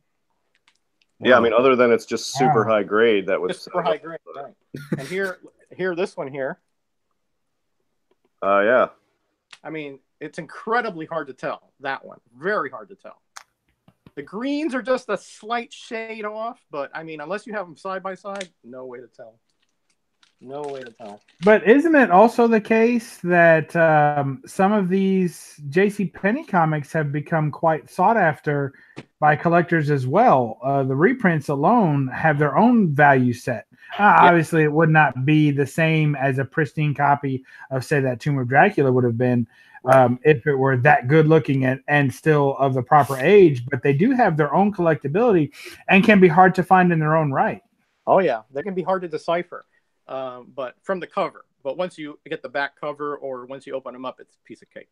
S3: Yeah, I mean, other than it's just super high grade. That was
S2: just super high grade, right? And here, this one here.
S3: Yeah.
S2: I mean, it's incredibly hard to tell. That one, very hard to tell. The greens are just a slight shade off, but I mean, unless you have them side by side, no way to tell. No way to tell.
S1: But isn't it also the case that some of these JCPenney comics have become quite sought after by collectors as well? The reprints alone have their own value set. Obviously, it would not be the same as a pristine copy of, say, that Tomb of Dracula would have been if it were that good looking and still of the proper age. But they do have their own collectability and can be hard to find in their own right.
S2: Oh, yeah. They can be hard to decipher. But from the cover, but once you get the back cover or once you open them up, it's a piece of cake.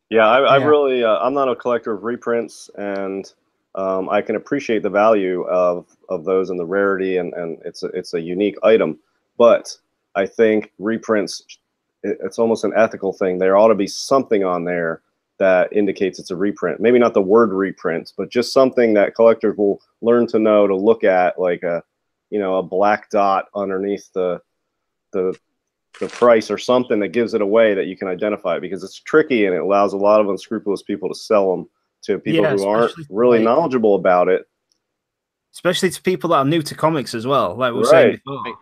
S3: Yeah, I really, I'm not a collector of reprints, and I can appreciate the value of those and the rarity, and it's a unique item. But I think reprints, it's almost an ethical thing. There ought to be something on there that indicates it's a reprint. Maybe not the word reprint, but just something that collectors will learn to know to look at, like a black dot underneath the price or something that gives it away that you can identify it, because it's tricky and it allows a lot of unscrupulous people to sell them to people who aren't really knowledgeable about it.
S4: Especially to people that are new to comics as well, like we were saying before.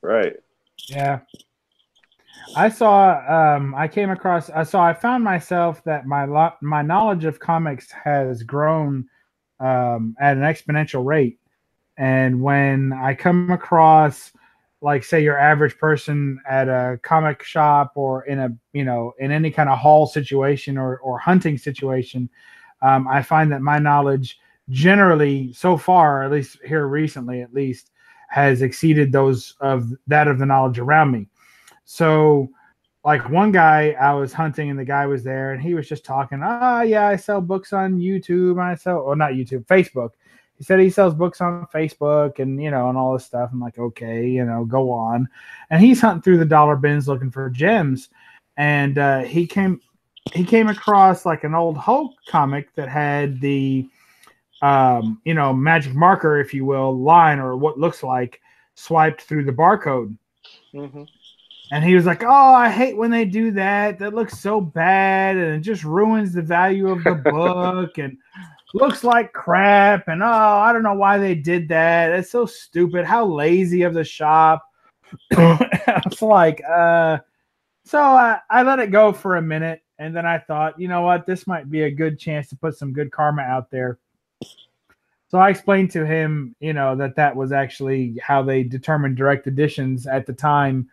S3: Right.
S1: Yeah. I found myself that my knowledge of comics has grown at an exponential rate. And when I come across, like, say, your average person at a comic shop or in any kind of haul situation or hunting situation, I find that my knowledge generally so far, at least here recently, has exceeded those of the knowledge around me. So, like, one guy, I was hunting and the guy was there and he was just talking, I sell books on YouTube. Not YouTube, Facebook. He said he sells books on Facebook and, and all this stuff. I'm like, okay, go on. And he's hunting through the dollar bins looking for gems. And he came across like an old Hulk comic that had the, magic marker, if you will, line, or what looks like swiped through the barcode.
S2: Mm-hmm.
S1: And he was like, oh, I hate when they do that. That looks so bad. And it just ruins the value of the book and looks like crap. And, I don't know why they did that. It's so stupid. How lazy of the shop. I was like, so I let it go for a minute. And then I thought, you know what? This might be a good chance to put some good karma out there. So I explained to him, that was actually how they determined direct editions at the time.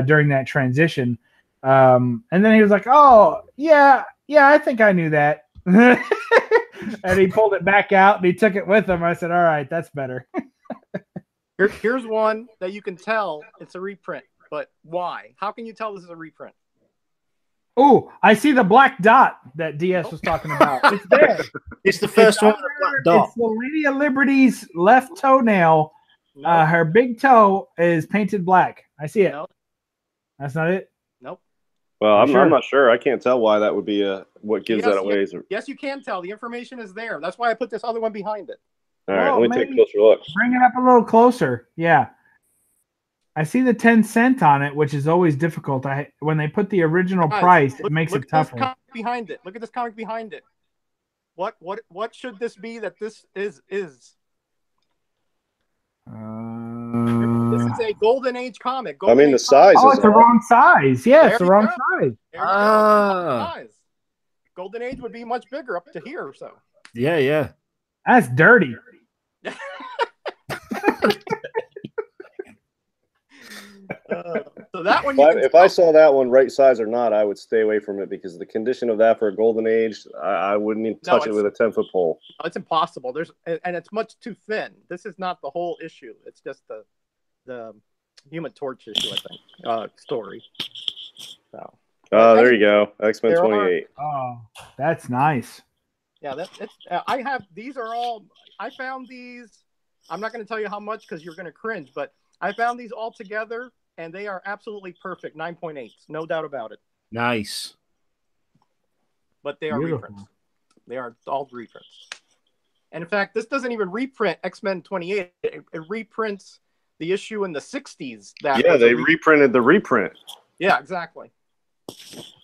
S1: During that transition. And then he was like, oh, yeah, I think I knew that. And he pulled it back out and he took it with him. I said, all right, that's better.
S2: Here's one that you can tell it's a reprint, but why? How can you tell this is a reprint?
S1: Oh, I see the black dot that DS was talking about. It's there.
S4: It's the first one.
S1: It's the Lady of Liberty's left toenail.
S2: Nope.
S1: Her big toe is painted black. I see it.
S2: Nope.
S1: That's not it?
S2: Nope.
S3: Well, I'm not sure. I can't tell why that would be what gives that away.
S2: Yes, you can tell. The information is there. That's why I put this other one behind it.
S3: All right, let me take a closer look.
S1: Bring it up a little closer. Yeah. I see the 10-cent on it, which is always difficult. When they put the original price, it makes it tougher.
S2: Look at this comic behind it. Look at this comic behind it. What should this be that this is? This is a Golden Age comic.
S3: The size
S1: is... it's the wrong size. Yeah, it's the wrong size.
S2: Size. Golden Age would be much bigger, up to here. So.
S4: Yeah.
S1: That's dirty.
S2: So that one.
S3: If I saw that one right size or not, I would stay away from it because the condition of that for a Golden Age, I wouldn't even touch it with a 10-foot pole.
S2: It's impossible. And it's much too thin. This is not the whole issue. It's just the Human Torch issue, I think, story. So.
S3: There you go. X-Men 28.
S1: Oh, that's nice.
S2: Yeah, I have. These are all. I found these. I'm not going to tell you how much because you're going to cringe, but I found these all together, and they are absolutely perfect. 9.8s, no doubt about it.
S4: Nice.
S2: But they are reprints. They are all reprints. And in fact, this doesn't even reprint X-Men 28. It reprints the issue in the 60s.
S3: They reprinted the reprint.
S2: Yeah, exactly.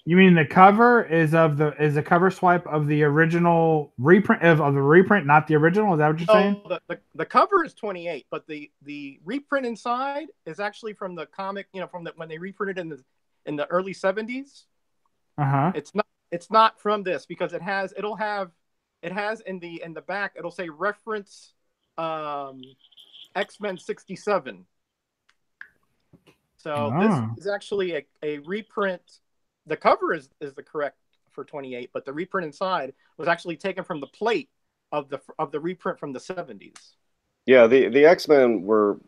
S1: You mean the cover is a cover swipe of the original reprint of the reprint, not the original? Is that what you're saying?
S2: The cover is 28, but the reprint inside is actually from the comic. When they reprinted in the early 70s. It's not from this because it has in the back it'll say reference X-Men 67. So this is actually a reprint. The cover is the correct for 28, but the reprint inside was actually taken from the plate of the reprint from the 70s.
S3: Yeah, the X-Men were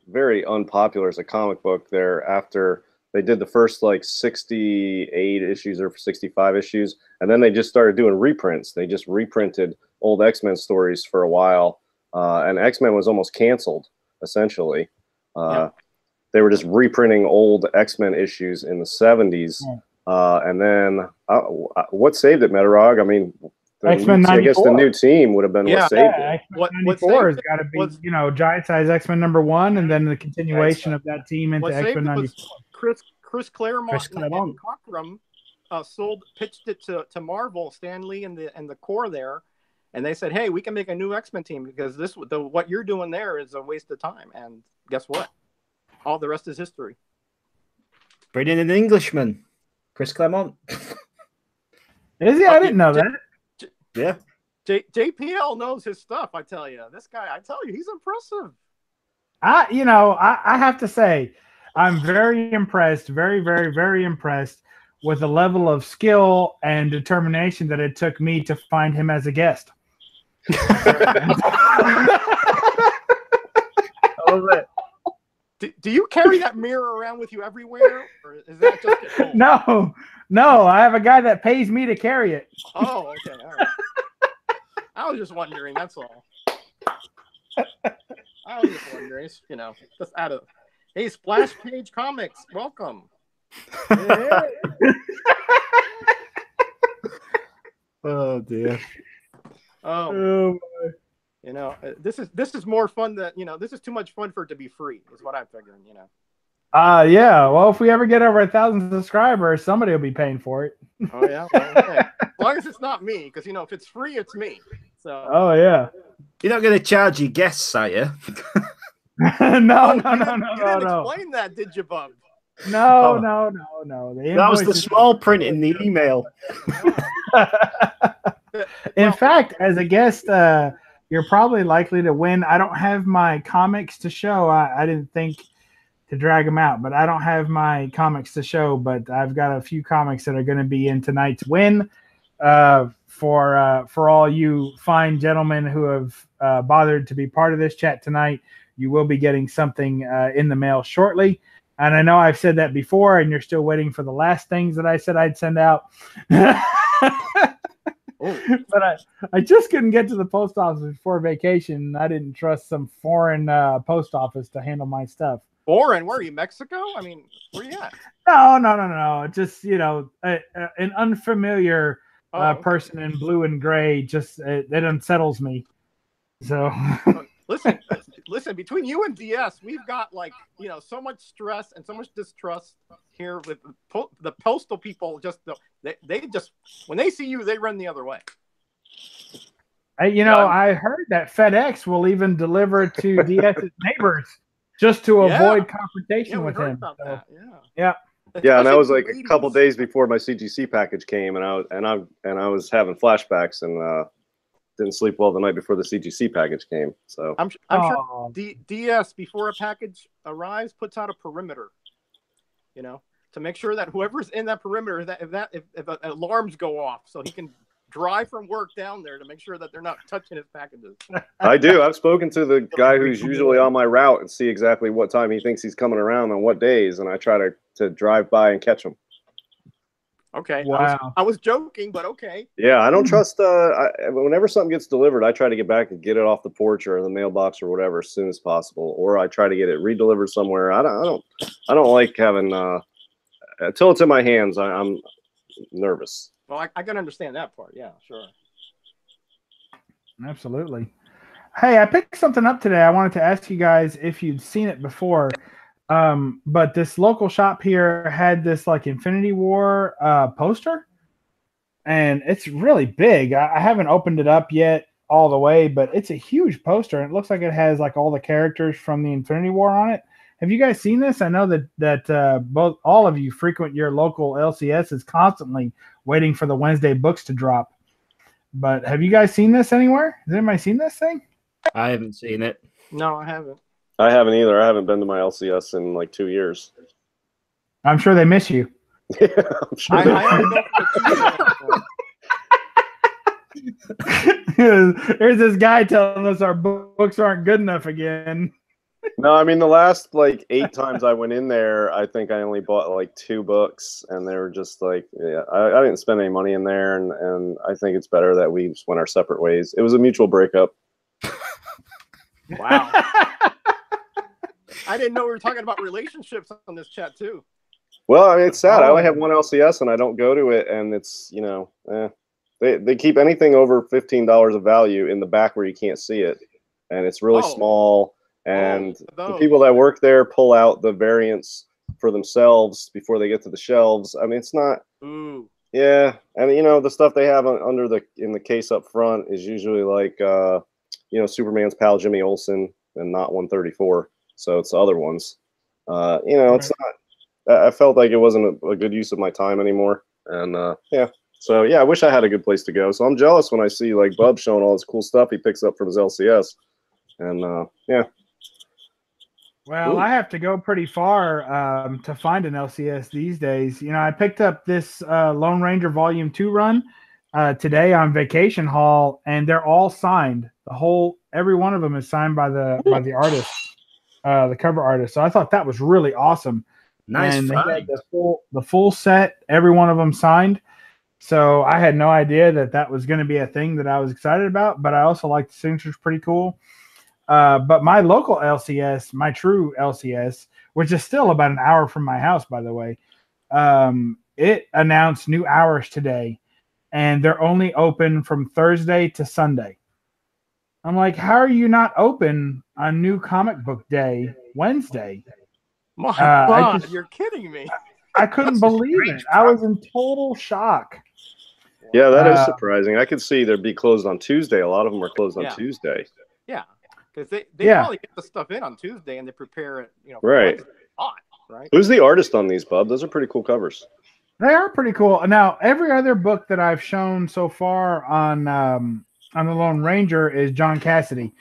S3: very unpopular as a comic book there after they did the first 68 issues or 65 issues, and then they just started doing reprints. They just reprinted old X-Men stories for a while, and X-Men was almost canceled, essentially. They were just reprinting old X-Men issues in the 70s. And then what saved it, Metarog? I mean,
S1: X-Men 94.
S3: I guess the new team would have been what saved it.
S2: What
S1: 94 has got to be, giant size X-Men #1, and then the continuation of that team into X-Men 94.
S2: Chris Claremont and Cockrum pitched it to Marvel, Stan Lee and the core there, and they said, "Hey, we can make a new X-Men team because what you're doing there is a waste of time." And guess what? All the rest is history.
S4: Bring in an Englishman, Chris Claremont.
S1: Is he? I didn't know that.
S4: Yeah.
S2: JPL knows his stuff. I tell you, this guy. I tell you, he's impressive.
S1: I have to say, I'm very impressed, very, very, very impressed with the level of skill and determination that it took me to find him as a guest.
S2: Do you carry that mirror around with you everywhere, or is that just at home?
S1: No. I have a guy that pays me to carry it.
S2: Oh, okay, all right. I was just wondering. That's all. I was just wondering. Just out of. Hey, Splash Page Comics, welcome.
S4: Oh dear.
S1: Oh boy.
S2: This is more fun than this is too much fun for it to be free, is what I'm figuring,
S1: Yeah. Well, if we ever get over 1,000 subscribers, somebody will be paying for it.
S2: Oh yeah. Well, okay. As long as it's not me, because if it's free, it's me. So.
S1: Oh yeah.
S4: You're not going to charge your guests, are you?
S1: No.
S2: You didn't explain that, did you, Bub?
S1: No.
S4: That was the small print in the email.
S1: In fact, as a guest, you're probably likely to win. I don't have my comics to show. I didn't think to drag them out, but I don't have my comics to show. But I've got a few comics that are going to be in tonight's win. For all you fine gentlemen who have bothered to be part of this chat tonight, you will be getting something in the mail shortly. And I know I've said that before, and you're still waiting for the last things that I said I'd send out. But I just couldn't get to the post office before vacation. I didn't trust some foreign post office to handle my stuff.
S2: Foreign? Where are you, Mexico? I mean, where are you at?
S1: No. Just, an unfamiliar person in blue and gray. Just it unsettles me. So
S2: listen. Between you and DS, we've got so much stress and so much distrust here with the postal people. They just when they see you, they run the other way.
S1: I heard that FedEx will even deliver to DS's neighbors just to avoid confrontation with him. Yeah.
S3: Yeah, and that was like a couple days before my CGC package came, and I was having flashbacks and didn't sleep well the night before the CGC package came. So
S2: I'm sure DS before a package arrives puts out a perimeter, to make sure that whoever's in that perimeter, if alarms go off, so he can drive from work down there to make sure that they're not touching his packages.
S3: I do. I've spoken to the guy who's usually on my route and see exactly what time he thinks he's coming around on what days, and I try to drive by and catch him.
S2: Okay.
S1: Wow.
S2: I was joking, but okay.
S3: Yeah, I don't trust. Whenever something gets delivered, I try to get back and get it off the porch or the mailbox or whatever as soon as possible, or I try to get it redelivered somewhere. I don't like having until it's in my hands. I'm nervous.
S2: Well, I can understand that part. Yeah, sure.
S1: Absolutely. Hey, I picked something up today. I wanted to ask you guys if you'd seen it before. But this local shop here had this Infinity War poster, and it's really big. I haven't opened it up yet all the way, but it's a huge poster, and it looks like it has all the characters from the Infinity War on it. Have you guys seen this? I know that all of you frequent your local LCSs constantly waiting for the Wednesday books to drop. But have you guys seen this anywhere? Has anybody seen this thing?
S4: I haven't seen it.
S2: No, I haven't.
S3: I haven't either. I haven't been to my LCS in 2 years.
S1: I'm sure they miss you.
S3: Yeah, I'm sure
S1: Here's this guy telling us our books aren't good enough again.
S3: No, I mean, the last 8 times I went in there, I think I only bought 2 books, and they were just I didn't spend any money in there, and I think it's better that we just went our separate ways. It was a mutual breakup.
S2: Wow. I didn't know we were talking about relationships on this chat too.
S3: Well, I mean, it's sad. I only have one LCS, and I don't go to it, and it's they keep anything over $15 of value in the back where you can't see it, and it's really small. And the people that work there pull out the variants for themselves before they get to the shelves. I mean, it's not.
S2: Ooh.
S3: Yeah, and you know the stuff they have under in the case up front is usually like you know, Superman's pal Jimmy Olsen and not 134. So it's the other ones. You know, it's not. I felt like it wasn't a good use of my time anymore, and yeah. So yeah, I wish I had a good place to go. So I'm jealous when I see like Bub showing all this cool stuff he picks up from his LCS, and yeah.
S1: Well, I have to go pretty far to find an LCS these days. You know, I picked up this Lone Ranger Volume 2 run today on Vacation Haul, and they're all signed. Every one of them is signed by the artist, the cover artist. So I thought that was really awesome.
S4: Nice.
S1: And they had the full set, every one of them signed. So I had no idea that was going to be a thing that I was excited about, but I also like the signatures, pretty cool. But my local LCS, my true LCS, which is still about an hour from my house, by the way, it announced new hours today, and they're only open from Thursday to Sunday. I'm like, how are you not open on New Comic Book Day, Wednesday?
S2: My God, you're kidding me.
S1: I couldn't believe it. I was in total shock.
S3: Yeah, that is surprising. I could see they'd be closed on Tuesday. A lot of them are closed on Tuesday.
S2: Yeah, because they probably get the stuff in on Tuesday and they prepare it, you know,
S3: right.
S2: Hot, right?
S3: Who's the artist on these, Bub? Those are pretty cool covers.
S1: They are pretty cool. Now, every other book that I've shown so far on the Lone Ranger is John Cassidy,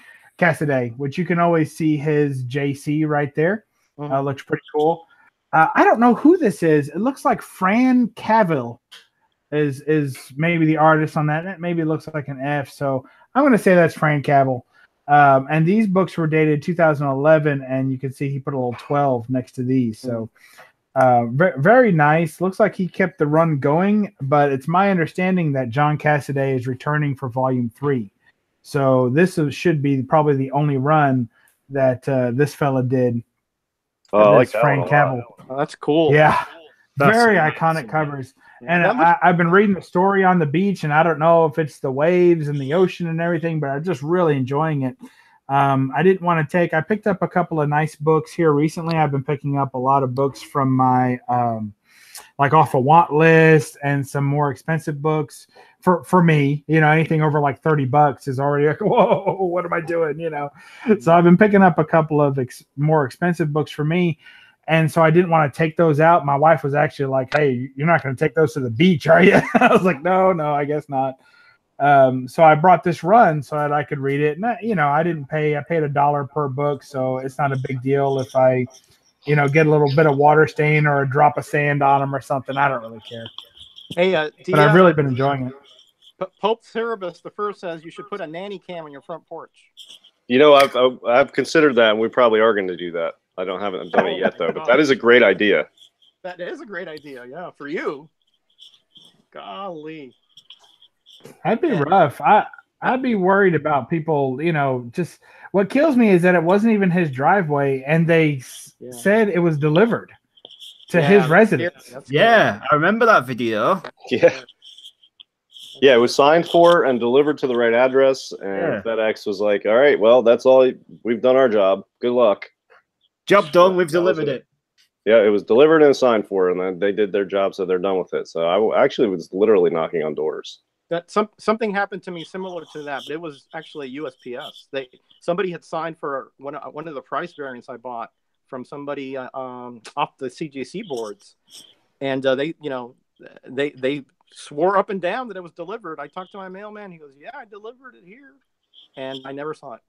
S1: which you can always see his JC right there. Looks pretty cool. I don't know who this is. It looks like Fran Cavill is maybe the artist on that. It maybe looks like an F. So I'm going to say that's Fran Cavill. And these books were dated 2011, and you can see he put a little 12 next to these. So very nice. Looks like he kept the run going, but it's my understanding that John Cassidy is returning for Volume 3. So this should be probably the only run that this fella did.
S3: Oh, I like that
S1: Frank Cavill.
S2: Oh, that's cool.
S1: Yeah, very iconic covers. And I've been reading the story on the beach, and I don't know if it's the waves and the ocean and everything, but I'm just really enjoying it. I didn't want to I picked up a couple of nice books here recently. I've been picking up a lot of books from my like off a want list, and some more expensive books for me. You know, anything over like $30 is already like, whoa, what am I doing? You know, so I've been picking up a couple of more expensive books for me. And so I didn't want to take those out. My wife was actually like, hey, you're not going to take those to the beach, are you? I was like, no, I guess not. So I brought this run so that I could read it. And, you know, I paid $1 per book. So it's not a big deal if I, you know, get a little bit of water stain or a drop of sand on them or something. I don't really care.
S2: Hey,
S1: but I've really been enjoying it.
S2: Pope Cerebus the First says you should put a nanny cam on your front porch.
S3: You know, I've considered that, and we probably are going to do that. I haven't done it yet, though. But that is a great idea.
S2: That is a great idea, yeah, for you. Golly.
S1: That'd be rough. I'd be worried about people, you know, just what kills me is that it wasn't even his driveway, and they said it was delivered to his residence.
S4: Yeah, I remember that video.
S3: Yeah. Yeah, it was signed for and delivered to the right address, and FedEx was like, all right, well, that's all. We've done our job. Good luck.
S4: Job done. We've delivered it.
S3: Yeah, it was delivered and signed for, and then they did their job, so they're done with it. So I actually was literally knocking on doors.
S2: That something happened to me similar to that, but it was actually USPS. Somebody had signed for one of the price variants I bought from somebody off the CGC boards, and they swore up and down that it was delivered. I talked to my mailman. He goes, "Yeah, I delivered it here," and I never saw it.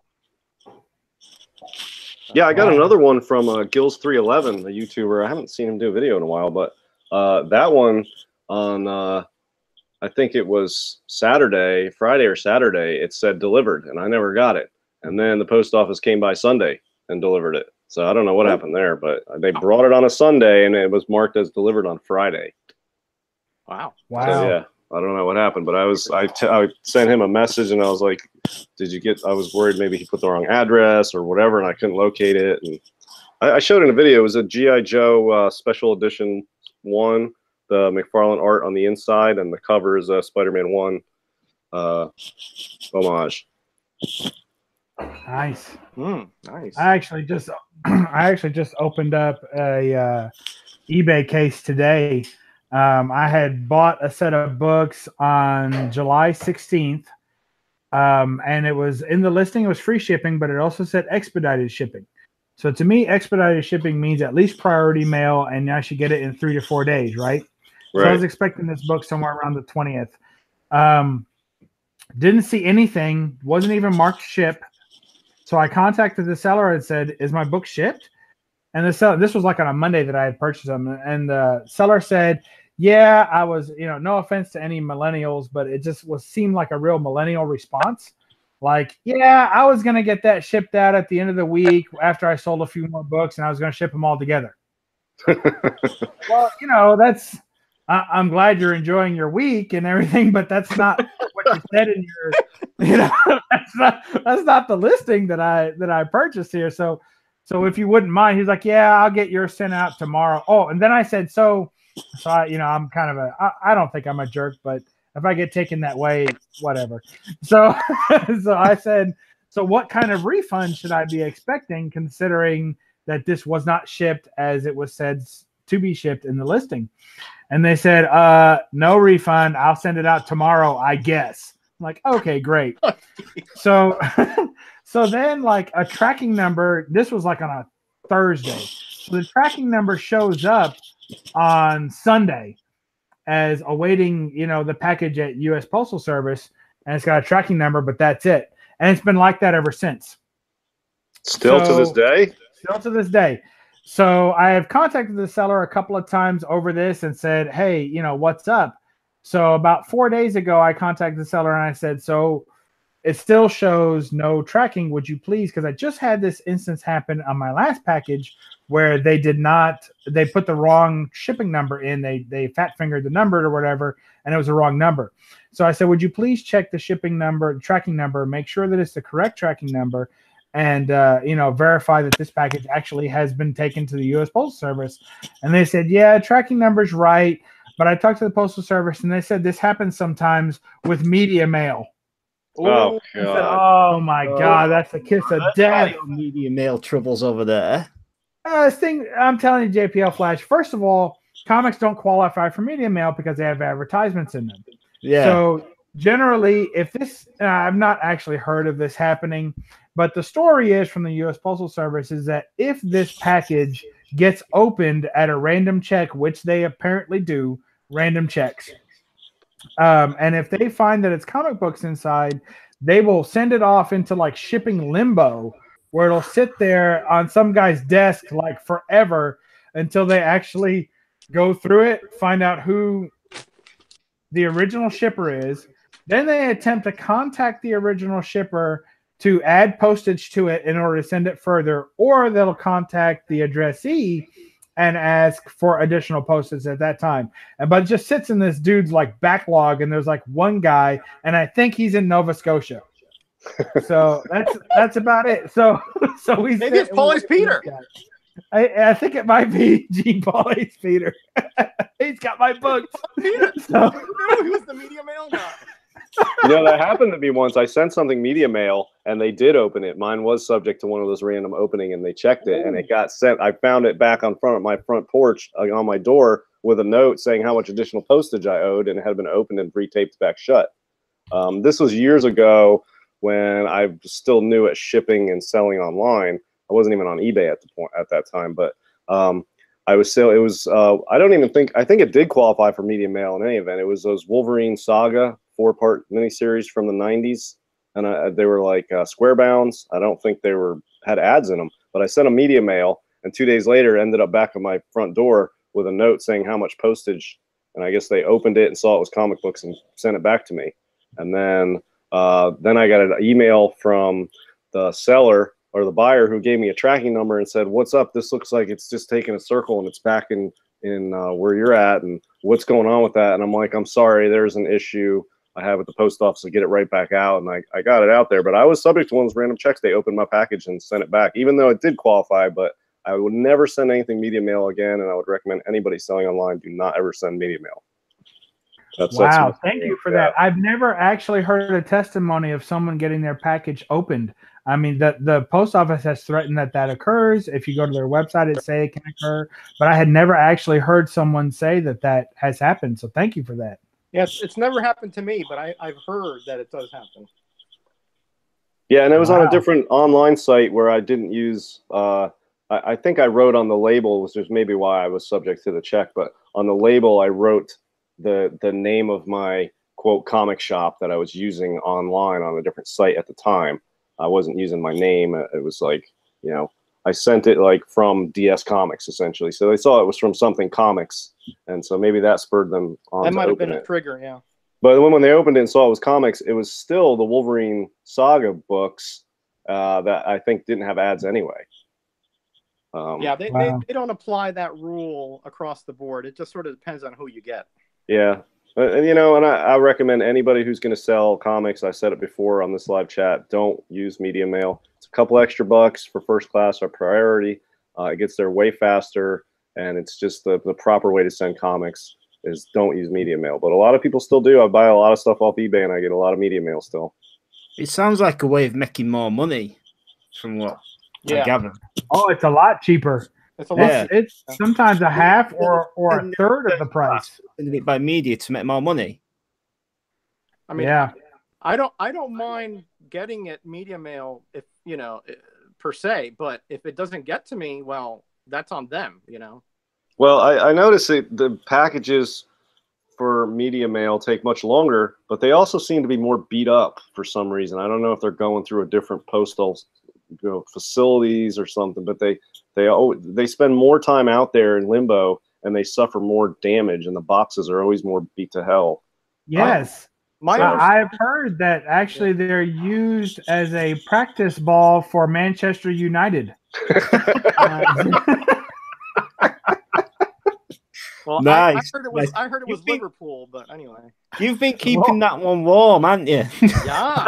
S3: Yeah, I got another one from Gills311, a YouTuber. I haven't seen him do a video in a while, but that one on, I think it was Friday or Saturday, it said delivered, and I never got it. And then the post office came by Sunday and delivered it. So I don't know what happened there, but they brought it on a Sunday, and it was marked as delivered on Friday.
S2: Wow.
S3: So, yeah, I don't know what happened, but I sent him a message, and I was like, I was worried maybe he put the wrong address or whatever, and I couldn't locate it. And I showed in a video, it was a G.I. Joe special edition 1, the McFarlane art on the inside, and the cover is a Spider-Man 1 homage.
S1: Nice.
S2: Nice.
S1: I actually just opened up a eBay case today. I had bought a set of books on July 16th, and it was in the listing. It was free shipping, but it also said expedited shipping. So to me, expedited shipping means at least priority mail, and I should get it in 3 to 4 days, right? So I was expecting this book somewhere around the 20th. Didn't see anything, wasn't even marked ship. So I contacted the seller and said, "Is my book shipped?" And the seller, this was like on a Monday that I had purchased them, and the seller said, "Yeah, I was, no offense to any millennials, but it just seemed like a real millennial response. Like, yeah, I was gonna get that shipped out at the end of the week after I sold a few more books, and I was gonna ship them all together." Well, that's. I'm glad you're enjoying your week and everything, but that's not what you said in your, that's not the listing that I purchased here. So if you wouldn't mind, he's like, "Yeah, I'll get yours sent out tomorrow." Oh, and then I said, so I'm kind of I don't think I'm a jerk, but if I get taken that way, whatever. So, so I said, "So what kind of refund should I be expecting, considering that this was not shipped as it was said to be shipped in the listing?" And they said, "No refund. I'll send it out tomorrow, I guess." I'm like, "Okay, great." So, so then like a tracking number, this was like on a Thursday. So the tracking number shows up on Sunday as awaiting, the package at U.S. Postal Service, and it's got a tracking number, but that's it. And it's been like that ever since.
S3: Still to this day?
S1: Still to this day. So I have contacted the seller a couple of times over this and said, "Hey, what's up?" So about 4 days ago, I contacted the seller and I said, "So it still shows no tracking. Would you please?" Because I just had this instance happen on my last package where they put the wrong shipping number in. They fat fingered the number or whatever, and it was the wrong number. So I said, "Would you please check the shipping number, tracking number, make sure that it's the correct tracking number, and verify that this package actually has been taken to the U.S. Postal Service?" And they said, "Yeah, tracking number's right." But I talked to the Postal Service, and they said this happens sometimes with media mail.
S3: Oh,
S1: I said, "Oh my God, that's a kiss of death."
S4: Media mail troubles over there.
S1: This thing, I'm telling you, JPL Flash. First of all, comics don't qualify for media mail because they have advertisements in them.
S4: Yeah.
S1: So generally, if this, I've not actually heard of this happening, but the story is from the U.S. Postal Service is that if this package gets opened at a random check, which they apparently do, random checks, and if they find that it's comic books inside, they will send it off into like shipping limbo, where it'll sit there on some guy's desk like forever until they actually go through it, find out who the original shipper is. Then they attempt to contact the original shipper to add postage to it in order to send it further, or they'll contact the addressee and ask for additional postage at that time. But it just sits in this dude's like backlog, and there's like one guy, and I think he's in Nova Scotia. So that's about it. So we
S2: maybe it's Paulie's Peter.
S1: I think it might be Gene Paulie's Peter. He's got my books.
S2: So he was the media mail guy.
S3: That happened to me once. I sent something media mail, and they did open it. Mine was subject to one of those random opening, and they checked it, and it got sent. I found it back on my front porch on my door with a note saying how much additional postage I owed, and it had been opened and pre-taped back shut. This was years ago when I was still new at shipping and selling online. I wasn't even on eBay at that time, but I was still. It was. I don't even think. I think it did qualify for media mail in any event. It was those Wolverine Saga 4-part miniseries from the 90s, and they were like square bounds. I don't think they had ads in them, but I sent a media mail, and 2 days later ended up back at my front door with a note saying how much postage, and I guess they opened it and saw it was comic books and sent it back to me. And then I got an email from the seller or the buyer who gave me a tracking number and said, "What's up? This looks like it's just taking a circle and it's back in where you're at, and what's going on with that?" And I'm like, "I'm sorry, there's an issue I have at the post office to get it right back out." And I got it out there, but I was subject to one of those random checks. They opened my package and sent it back, even though it did qualify. But I would never send anything media mail again, and I would recommend anybody selling online do not ever send media mail.
S1: Wow, thank you for that. I've never actually heard a testimony of someone getting their package opened. I mean, the post office has threatened that occurs. If you go to their website, it say it can occur. But I had never actually heard someone say that has happened. So thank you for that.
S2: Yeah, it's never happened to me, but I've heard that it does happen.
S3: Yeah, and it was on a different online site where I didn't use. I think I wrote on the label, which is maybe why I was subject to the check. But on the label, I wrote the name of my quote comic shop that I was using online on a different site at the time. I wasn't using my name. It was like, you know, I sent it like from DS Comics essentially. So they saw it was from something comics, and so maybe that spurred them on.
S2: That
S3: to
S2: might have
S3: open
S2: been a
S3: it.
S2: trigger, yeah.
S3: But when they opened it and saw it was comics, it was still the Wolverine Saga books that I think didn't have ads anyway.
S2: Yeah, they don't apply that rule across the board. It just sort of depends on who you get.
S3: Yeah. And, you know, and I recommend anybody who's going to sell comics, I said it before on this live chat, don't use media mail. It's a couple extra bucks for first class or priority. It gets there way faster, and it's just the proper way to send comics is don't use media mail. But a lot of people still do. I buy a lot of stuff off eBay, and I get a lot of media mail still.
S4: It sounds like a way of making more money from what I gather.
S1: Oh, it's a lot cheaper.
S2: It's a lot.
S1: It's sometimes a half or a third of the price.
S4: Sending it by media to make more money.
S2: I mean,
S1: yeah.
S2: I don't mind getting it media mail if you know per se, but if it doesn't get to me, well, that's on them, you know.
S3: Well, I noticed that the packages for media mail take much longer, but they also seem to be more beat up for some reason. I don't know if they're going through a different postal facilities or something, but they spend more time out there in limbo and they suffer more damage, and the boxes are always more beat to hell.
S1: Yes. I've heard that actually they're used as a practice ball for Manchester United.
S2: Well,
S4: nice.
S2: I heard it was Liverpool, but anyway.
S4: You've been keeping that one warm, haven't you?
S2: Yeah.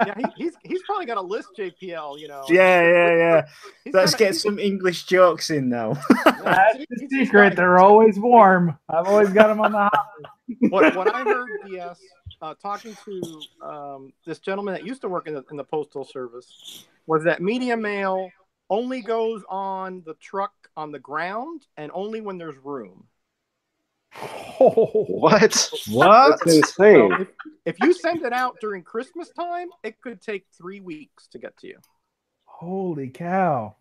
S2: Yeah, he's probably got a list, JPL, you know.
S4: Yeah. Let's get some English jokes in now.
S1: That's the secret. They're always warm. I've always got them on the hot.
S2: What I heard, DS, talking to this gentleman that used to work in the postal service, was that media mail only goes on the truck on the ground and only when there's room.
S3: What?
S4: What?
S3: That's insane.
S2: So if you send it out during Christmas time, it could take 3 weeks to get to you.
S1: Holy cow.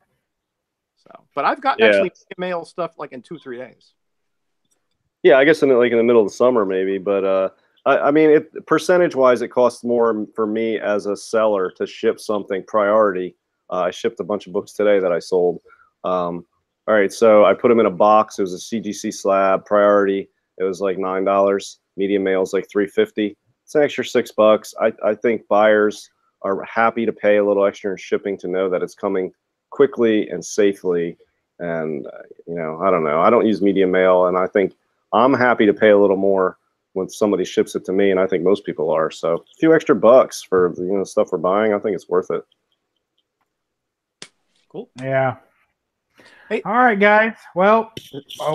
S2: So, but I've got actually mail stuff like in 2-3 days.
S3: Yeah, I guess in the middle of the summer maybe, but I mean, percentage-wise, it costs more for me as a seller to ship something priority. I shipped a bunch of books today that I sold. All right, so I put them in a box. It was a CGC slab priority. It was like $9. Medium mail is like $3.50. It's an extra $6. I think buyers are happy to pay a little extra in shipping to know that it's coming quickly and safely. And you know, I don't know. I don't use medium mail, and I think I'm happy to pay a little more when somebody ships it to me, and I think most people are. So a few extra bucks for stuff we're buying, I think it's worth it.
S2: Cool.
S1: Yeah.
S2: Hey.
S1: All right, guys. Well,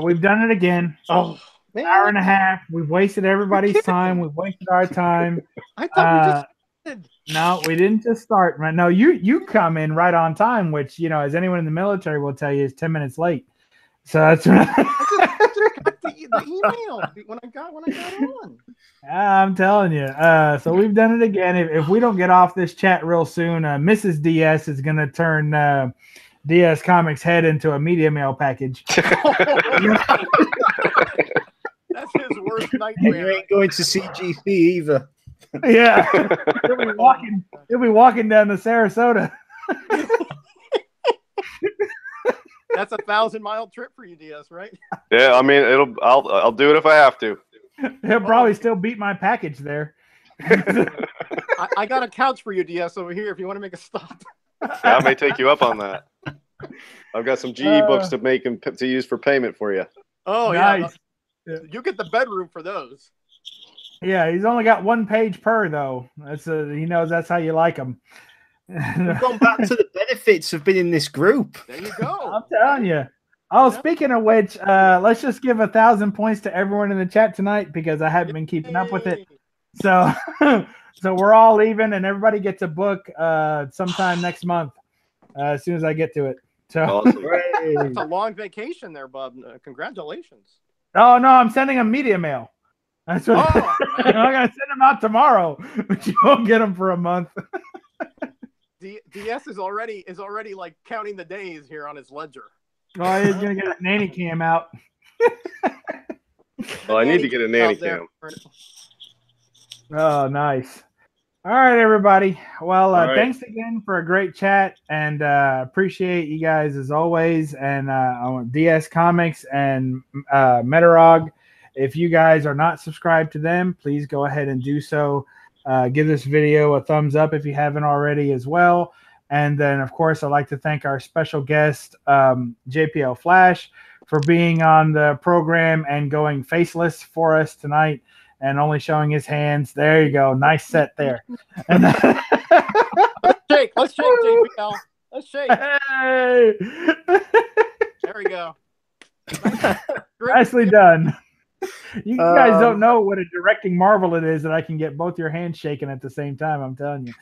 S1: we've done it again.
S2: Oh, man.
S1: An hour and a half. We've wasted everybody's time. We've wasted our time.
S2: I thought we just did.
S1: No, we didn't just start. No, you come in right on time, which, you know, as anyone in the military will tell you, is 10 minutes late. So that's right.
S2: I just got the email when I got on.
S1: I'm telling you. So we've done it again. If we don't get off this chat real soon, Mrs. DS is going to turn DS Comics head into a media mail package.
S2: That's his worst nightmare.
S4: You ain't going to CGC either.
S1: Yeah. He'll be walking down to Sarasota.
S2: That's a 1,000-mile trip for you, DS, right?
S3: Yeah, I mean, I'll do it if I have to.
S1: He'll probably still beat my package there.
S2: I got a couch for you, DS, over here if you want to make a stop.
S3: I may take you up on that. I've got some GE books to use for payment for you.
S2: Oh,
S1: nice.
S2: Yeah. You get the bedroom for those.
S1: Yeah, he's only got 1 page per, though. He knows that's how you like them.
S4: We've gone back to the benefits of being in this group.
S2: There you go.
S1: I'm telling you. Oh, speaking of which, let's just give 1,000 points to everyone in the chat tonight because I haven't been keeping up with it. So so we're all leaving, and everybody gets a book sometime next month as soon as I get to it. So
S3: Awesome.
S2: It's a long vacation there, Bub. Congratulations.
S1: Oh no, I'm sending them media mail. That's what I'm gonna send them out tomorrow, but you won't get them for a month.
S2: DS is already like counting the days here on his ledger.
S1: Oh, he's gonna get a nanny cam out.
S3: Well, I need to get a nanny cam.
S1: Oh, nice. All right, everybody. Well,
S3: All right.
S1: Thanks again for a great chat, and appreciate you guys as always. And on DS Comics and Metarog, if you guys are not subscribed to them, please go ahead and do so. Give this video a thumbs up if you haven't already as well. And then, of course, I'd like to thank our special guest, JPL Flash, for being on the program and going faceless for us tonight and only showing his hands. There you go. Nice set there.
S2: Let's shake, JPL. Let's shake.
S1: Hey.
S2: There we go.
S1: Nicely done. You guys don't know what a directing marvel it is that I can get both your hands shaking at the same time. I'm telling you.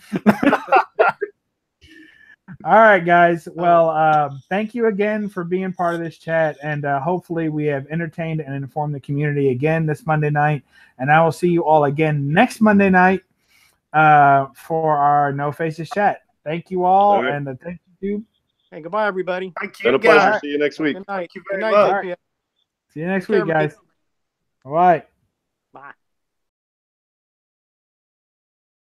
S1: All right, guys. Well, thank you again for being part of this chat, and hopefully we have entertained and informed the community again this Monday night. And I will see you all again next Monday night for our No Faces chat. Thank you all, and thank you.
S2: Hey, goodbye, everybody.
S4: Thank you.
S3: Been a pleasure. See you next week.
S2: Good night.
S4: Thank you
S2: Good
S4: very
S2: night,
S4: much.
S2: JPL.
S1: See you next week, guys. All right.
S2: Bye.